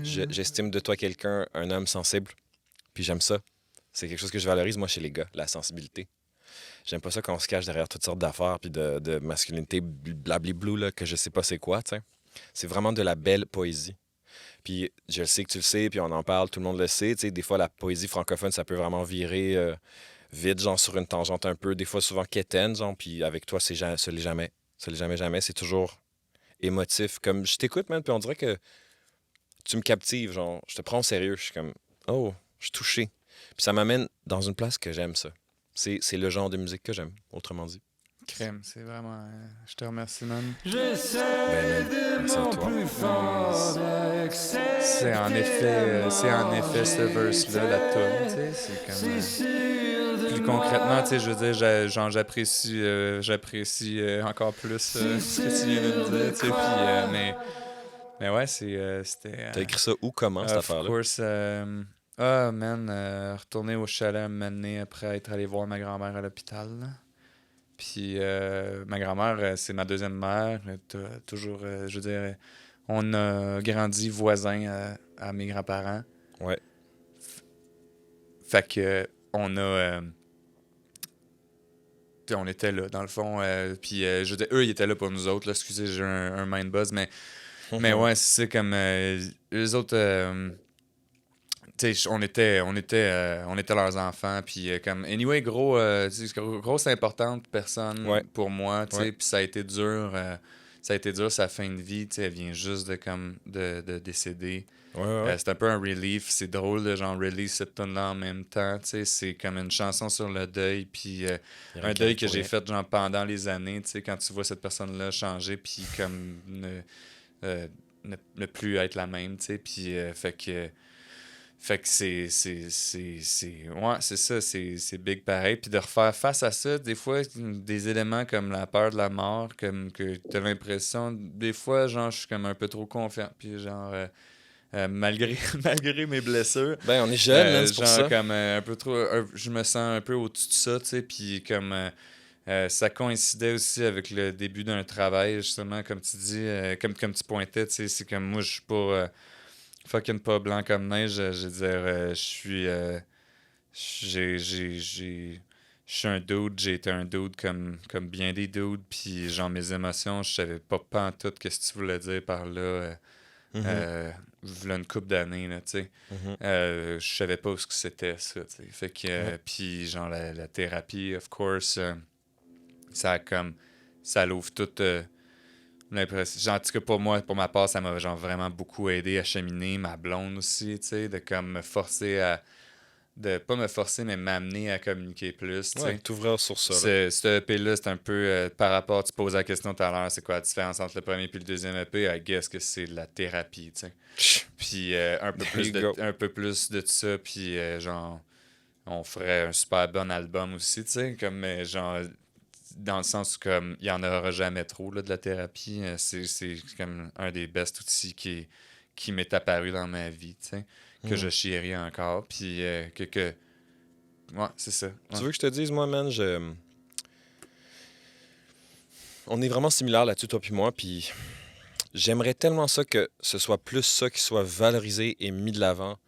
j'estime de toi quelqu'un, un homme sensible. Puis j'aime ça. C'est quelque chose que je valorise, moi, chez les gars, la sensibilité. J'aime pas ça qu'on se cache derrière toutes sortes d'affaires puis de masculinité blabli-blue, là, que je sais pas c'est quoi, tu sais. C'est vraiment de la belle poésie. Puis je le sais que tu le sais, puis on en parle, tout le monde le sait. Tu sais, des fois, la poésie francophone, ça peut vraiment virer vite, genre sur une tangente un peu, des fois souvent quétaine, genre, puis avec toi, ça l'est jamais. Ça l'est jamais. C'est toujours émotif. Comme je t'écoute, man, puis on dirait que tu me captives, genre, je te prends au sérieux. Je suis comme, oh, je suis touché. Puis ça m'amène dans une place que j'aime, ça. C'est le genre de musique que j'aime, autrement dit. Crème, c'est vraiment... je te remercie, man. J'essaie de merci à mon toi. plus fort d'accepter C'est en effet ce verse-là, la tune, tu sais, c'est comme... plus concrètement, tu sais, je veux dire, j'apprécie encore plus ce que tu viens de me dire, tu sais, puis, mais Mais ouais, c'était... T'as écrit ça où, comment, cette of affaire-là? course, retourner au chalet un moment donné après être allé voir ma grand-mère à l'hôpital, là. Puis ma grand-mère, c'est ma deuxième mère. Toujours, je veux dire, on a grandi voisins à mes grands-parents. Ouais. Fait que on a... on était là, dans le fond. Puis je veux dire, eux, ils étaient là pour nous autres. Là, excusez, j'ai un mind buzz, mais ouais, c'est comme... eux autres... tu sais, on était leurs enfants, puis comme, anyway, tu sais, grosse importante personne Ouais. pour moi, tu sais, Ouais. puis ça a été dur, sa fin de vie, tu sais, elle vient juste de décéder. Ouais. C'est un peu un relief, c'est drôle de genre release cette tune-là en même temps, tu sais, c'est comme une chanson sur le deuil, puis un deuil que j'ai fait genre pendant les années, tu sais, quand tu vois cette personne-là changer, puis comme ne plus être la même, tu sais, puis fait que ouais, c'est ça, c'est big pareil. Puis de refaire face à ça, des fois, des éléments comme la peur de la mort, comme que t'as l'impression, des fois, genre, je suis comme un peu trop confiant. Puis genre, malgré, malgré mes blessures, Ben, on est jeunes, man, c'est pour genre, ça. comme un peu trop, je me sens un peu au-dessus de ça, tu sais. Puis comme, ça coïncidait aussi avec le début d'un travail, justement, comme tu dis, comme tu pointais, tu sais, c'est comme moi, je suis pas. Fucking pas blanc comme neige, je veux dire, je suis. Je suis un dude, j'ai été un dude comme bien des dudes, puis genre mes émotions, je savais pas pantoute qu'est-ce que tu voulais dire par là, v'là une couple d'années, là, tu sais. Mhm. Je savais pas ce que c'était, ça, tu sais. Fait que, puis genre la thérapie, of course, ça a comme. Ça l'ouvre toute. L'impression, genre, en tout cas, pour moi, pour ma part, ça m'a genre vraiment beaucoup aidé à cheminer, ma blonde aussi, tu sais, de comme me forcer à, de pas me forcer, mais m'amener à communiquer plus, tu Ouais, sais. t'ouvrir sur ça, là. Ce EP-là, c'est un peu par rapport, tu posais la question tout à l'heure, c'est quoi la différence entre le premier et le deuxième EP? I guess que c'est de la thérapie, tu sais. Puis There you go. un peu plus de ça, puis genre, on ferait un super bon album aussi, tu sais, comme genre dans le sens où comme il y en aura jamais trop là, de la thérapie. C'est comme un des best outils qui m'est apparu dans ma vie, tu sais, que je chéris encore, puis ouais, c'est ça. Tu Ouais. veux que je te dise, moi, man, on est vraiment similaires là-dessus, toi puis moi, puis j'aimerais tellement ça que ce soit plus ça qui soit valorisé et mis de l'avant,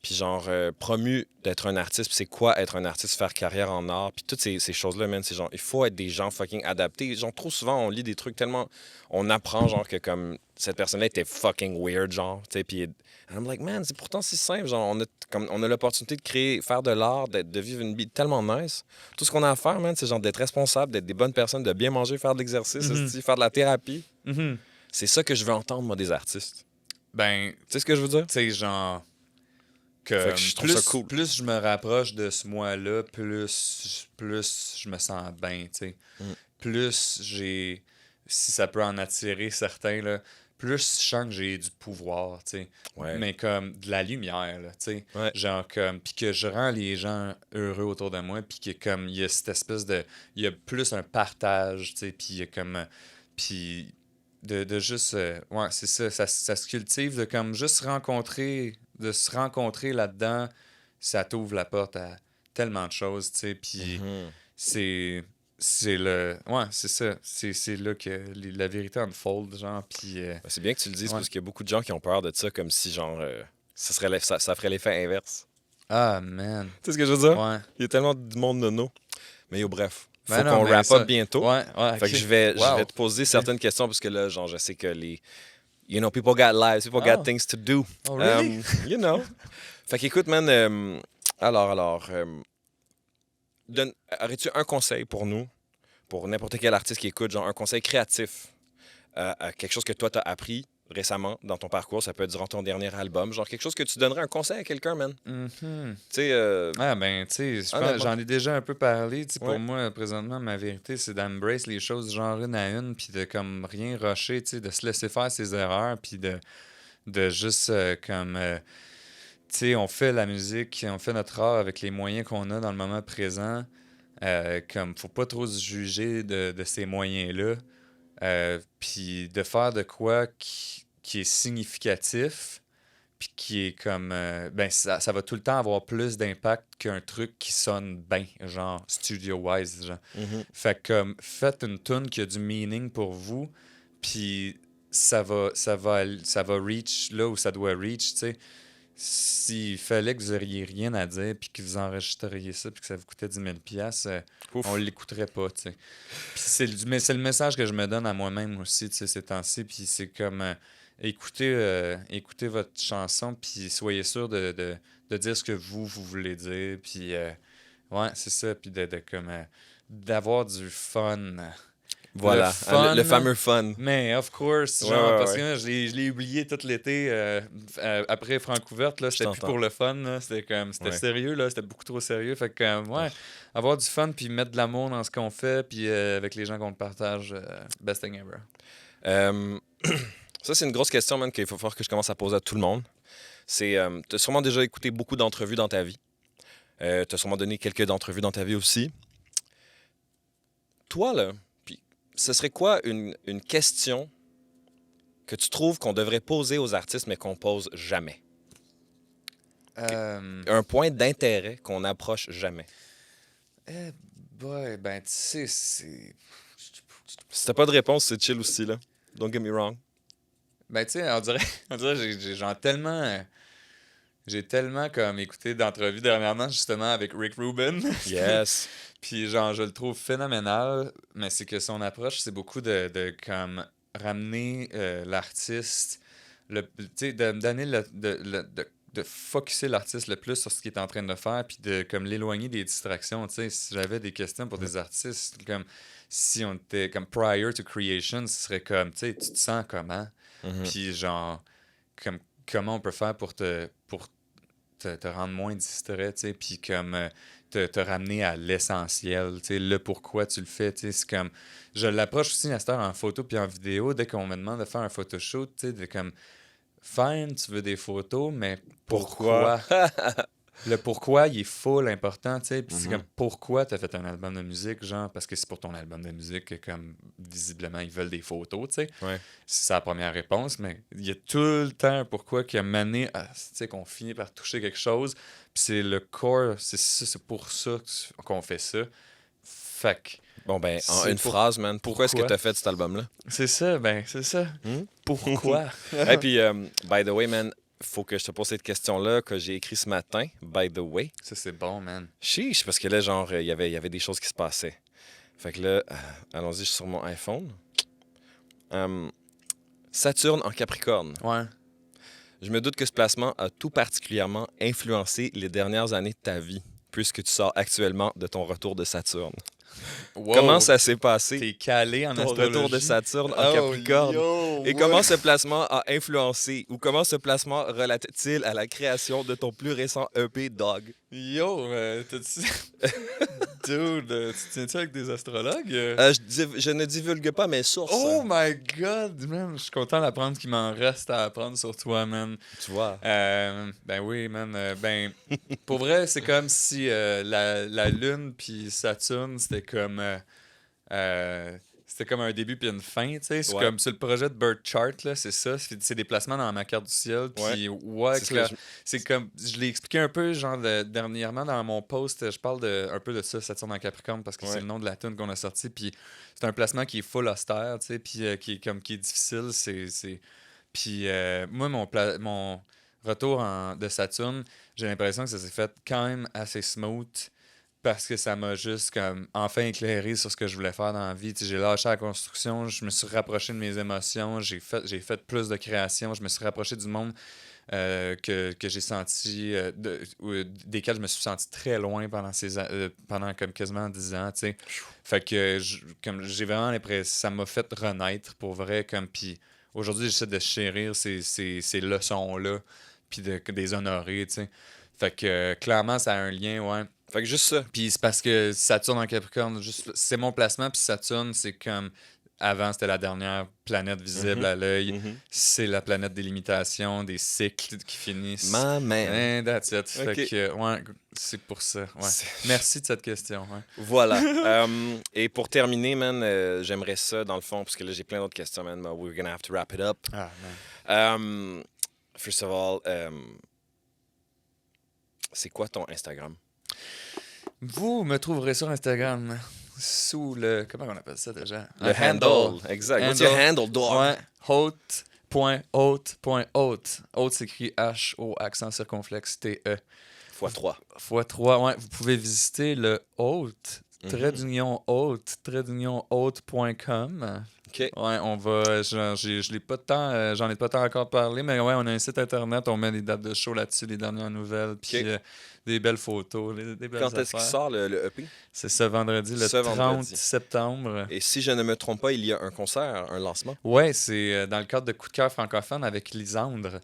puis genre promu d'être un artiste, puis c'est quoi être un artiste, faire carrière en art, puis toutes ces choses-là, man, c'est genre, il faut être des gens fucking adaptés. Genre, trop souvent, on lit des trucs tellement... On apprend, genre, que comme cette personne-là était fucking weird, genre, tu sais, puis... I'm like, man, pourtant c'est simple, genre, on a l'opportunité de créer, faire de l'art, de vivre une vie tellement nice. Tout ce qu'on a à faire, man, c'est genre d'être responsable, d'être des bonnes personnes, de bien manger, faire de l'exercice, Mhm. faire de la thérapie. Mhm. C'est ça que je veux entendre, moi, des artistes. Ben, Tu sais ce que je veux dire? tu sais, genre, Fait que je trouve ça cool. plus je me rapproche de ce moi-là, plus je me sens bien, tu sais. Mm. Plus j'ai, si ça peut en attirer certains, là, plus je sens que j'ai du pouvoir, tu sais. Ouais. Mais comme de la lumière, là, tu sais. Ouais. Genre comme, puis que je rends les gens heureux autour de moi, puis que comme, il y a cette espèce de, il y a plus un partage, tu sais, puis il y a comme, puis de juste, ouais, c'est ça se cultive de comme juste de se rencontrer là-dedans, ça t'ouvre la porte à tellement de choses, tu sais, puis Mhm. c'est ouais, c'est ça, c'est là que la vérité unfold, genre, puis Ben, c'est bien que tu le dises ouais. parce qu'il y a beaucoup de gens qui ont peur de ça, comme si, genre, ça ferait l'effet inverse. Ah, man, Tu sais ce que je veux dire? ouais. Il y a tellement de monde nono. Mais yo, bref, faut Ben non, qu'on mais wrap ça- up bientôt. Ouais, ouais, Fait que ok. je vais Wow. te poser certaines questions parce que là, genre, je sais que you know, people got lives, people got Oh. things to do. Oh, really? You know. Fait qu'écoute, man, alors, aurais-tu un conseil pour nous, pour n'importe quel artiste qui écoute, genre un conseil créatif, à quelque chose que toi, t'as appris récemment dans ton parcours, ça peut être durant ton dernier album, genre quelque chose que tu donnerais un conseil à quelqu'un, man. Mhm. Tu sais, Ah ben, tu sais, je pense- honnêtement. j'en ai déjà un peu parlé. Tu sais, Ouais. pour moi, présentement, ma vérité, c'est d'embrace les choses genre une à une, puis de comme rien rusher, tu sais, de se laisser faire ses erreurs, puis de juste comme... tu sais, on fait la musique, on fait notre art avec les moyens qu'on a dans le moment présent. Comme, faut pas trop se juger de ces moyens-là. Puis de faire de quoi qui qui est significatif, puis qui est comme... ben, ça va tout le temps avoir plus d'impact qu'un truc qui sonne bien, genre studio-wise, genre. Fait que comme, faites une tune qui a du meaning pour vous, puis ça va reach là où ça doit reach, tu sais. S'il fallait que vous n'auriez rien à dire, puis que vous enregistreriez ça, puis que ça vous coûtait 10 000 on l'écouterait pas, tu sais. Puis c'est le message que je me donne à moi-même aussi, tu sais, ces temps-ci, puis c'est comme... écoutez votre chanson, puis soyez sûr de dire ce que vous voulez dire, puis ouais, c'est ça, puis d'avoir du fun. Voilà, Le fun, le fameux fun. Mais of course, Ouais, genre, ouais, parce ouais. que là, je l'ai oublié tout l'été après Francouverte, là, c'était plus t'entends. pour le fun, là, c'était Ouais. sérieux, là, c'était beaucoup trop sérieux, fait que ouais, avoir du fun, puis mettre de l'amour dans ce qu'on fait, puis avec les gens qu'on le partage, best thing ever. Ça, c'est une grosse question, man, qu'il faut falloir que je commence à poser à tout le monde. C'est, tu as sûrement déjà écouté beaucoup d'entrevues dans ta vie. Tu as sûrement donné quelques d'entrevues dans ta vie aussi. Toi, là, puis ce serait quoi une question que tu trouves qu'on devrait poser aux artistes, mais qu'on pose jamais? Un point d'intérêt qu'on n'approche jamais. Ben, tu sais, c'est... Si t'as pas de réponse, c'est chill aussi, là. Don't get me wrong. Ben, tu sais, on dirait j'ai genre tellement... J'ai tellement comme écouté d'entrevues dernièrement, justement, avec Rick Rubin. Yes. Puis genre, je le trouve phénoménal, mais c'est que son approche, c'est beaucoup de comme ramener l'artiste, tu sais, d'amener de focusser l'artiste le plus sur ce qu'il est en train de faire, puis de comme l'éloigner des distractions. Tu sais, si j'avais des questions pour des artistes, comme si on était comme prior to creation, ce serait comme, tu sais, tu te sens comment? Puis genre, comme comment on peut faire pour te rendre moins distrait, tu sais, puis comme te ramener à l'essentiel, tu sais, le pourquoi tu le fais, tu sais, c'est comme, je l'approche aussi à cette heure en photo puis en vidéo, dès qu'on me demande de faire un photoshoot, tu sais, de comme, fine, tu veux des photos, mais pourquoi? Le pourquoi, il est full important, tu sais, puis c'est comme, pourquoi t'as fait un album de musique, genre, parce que c'est pour ton album de musique que, comme, visiblement, ils veulent des photos, tu sais. Ouais. C'est la première réponse, mais il y a tout le temps un pourquoi qui a mené à, tu sais, qu'on finit par toucher quelque chose, puis c'est le core, c'est pour ça qu'on fait ça. Fait que, Bon, ben, en C'est une phrase, man, pourquoi est-ce que pourquoi? t'as fait cet album-là? c'est ça. Pourquoi? Et puis, by the way, man, faut que je te pose cette question-là que j'ai écrit ce matin, by the way. Ça, c'est bon, man. Chiche, parce que là, genre, il y avait des choses qui se passaient. Fait que là, allons-y, je suis sur mon iPhone. Saturne en Capricorne. Ouais. Je me doute que ce placement a tout particulièrement influencé les dernières années de ta vie, puisque tu sors actuellement de ton retour de Saturne. Wow. Comment ça s'est passé, T'es calé en ton astrologie. retour de Saturne en Oh, Capricorne? yo, Et ouais. comment ce placement a influencé ou comment ce placement relate-t-il à la création de ton plus récent EP, Dog? Yo, t'as-tu... Dude, tu tiens-tu avec des astrologues? Je ne divulgue pas mes sources. Oh my god, man! Je suis content d'apprendre qu'il m'en reste à apprendre sur toi, man. Tu vois. Ben oui, man. Ben, pour vrai, c'est comme si la Lune puis Saturne, c'était comme... c'était comme un début puis une fin, tu sais. C'est Ouais. comme sur le projet de Bird Chart, là, c'est ça. C'est des placements dans ma carte du ciel. Puis ouais, C'est ce que clair, c'est comme... Je l'ai expliqué un peu, genre, dernièrement dans mon post, je parle un peu de ça, Saturne en Capricorne, parce que Ouais. c'est le nom de la tune qu'on a sorti. Puis c'est un placement qui est full austère, tu sais, puis qui est difficile. Puis moi, mon retour de Saturne, j'ai l'impression que ça s'est fait quand même assez smooth. Parce que ça m'a juste comme enfin éclairé sur ce que je voulais faire dans la vie. Tu sais, j'ai lâché la construction, je me suis rapproché de mes émotions, j'ai fait plus de création, je me suis rapproché du monde que j'ai senti, desquels je me suis senti très loin pendant comme quasiment 10 ans. Tu sais. Fait que comme j'ai vraiment l'impression, ça m'a fait renaître pour vrai. Comme, puis aujourd'hui, j'essaie de chérir ces leçons-là, puis de les honorer. Tu sais. Fait que clairement, ça a un lien, ouais. Fait que juste ça. Puis c'est parce que Saturne en Capricorne, c'est mon placement, puis Saturne, c'est comme... Avant, c'était la dernière planète visible à l'œil. C'est la planète des limitations, des cycles qui finissent. Ma man. That's it. Ok. Fait que, ouais, c'est pour ça. Ouais. Merci de cette question. Ouais. Voilà. Et pour terminer, man, j'aimerais ça, dans le fond, parce que là, j'ai plein d'autres questions, man. But we're gonna have to wrap it up. Ah, First of all, c'est quoi ton Instagram? Vous me trouverez sur Instagram sous le... Comment on appelle ça déjà? Le Un handle. Exact. What's your handle, dog? Ouais. Haute.haute.haute. Haute s'écrit H-O, accent circonflexe T-E. x3. x3, ouais. Vous pouvez visiter le haute, haute.com. OK. Ouais, on va. Je l'ai pas de temps, j'en ai pas tant encore parlé, mais ouais, on a un site internet, on met des dates de show là-dessus, les dernières nouvelles, puis OK. des belles photos, des belles Quand est-ce qu'il affaires. sort le EP? C'est ce vendredi, le Ce 30 vendredi. septembre. Et si je ne me trompe pas, il y a un concert, un lancement. Ouais, c'est dans le cadre de Coup de cœur francophone avec Lisandre.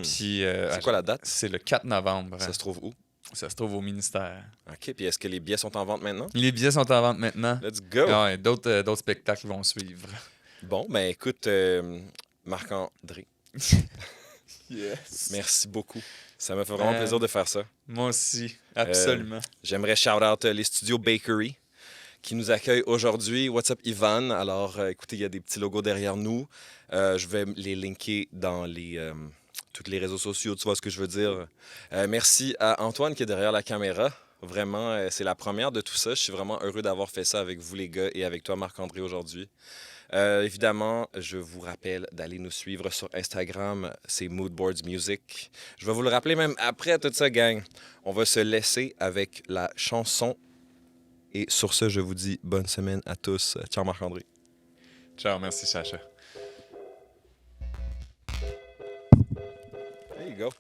Puis, C'est quoi la date? c'est le 4 novembre. Ça se trouve où? Ça se trouve au ministère. OK. Puis est-ce que les billets sont en vente maintenant? Les billets sont en vente maintenant. Let's go! Ah, et d'autres spectacles vont suivre. Bon, ben écoute, Marc-André, Yes. merci beaucoup. Ça me fait vraiment plaisir de faire ça. Moi aussi, absolument. J'aimerais shout-out les studios Bakery qui nous accueillent aujourd'hui. What's up, Ivan? Alors, écoutez, il y a des petits logos derrière nous. Je vais les linker dans tous les réseaux sociaux, tu vois ce que je veux dire. Merci à Antoine qui est derrière la caméra. Vraiment, c'est la première de tout ça. Je suis vraiment heureux d'avoir fait ça avec vous, les gars, et avec toi, Marc-André, aujourd'hui. Évidemment, je vous rappelle d'aller nous suivre sur Instagram, c'est Moodboards Music. Je vais vous le rappeler même après tout ça, gang. On va se laisser avec la chanson. Et sur ce, je vous dis bonne semaine à tous. Ciao, Marc-André. Ciao, merci, Sacha. There you go.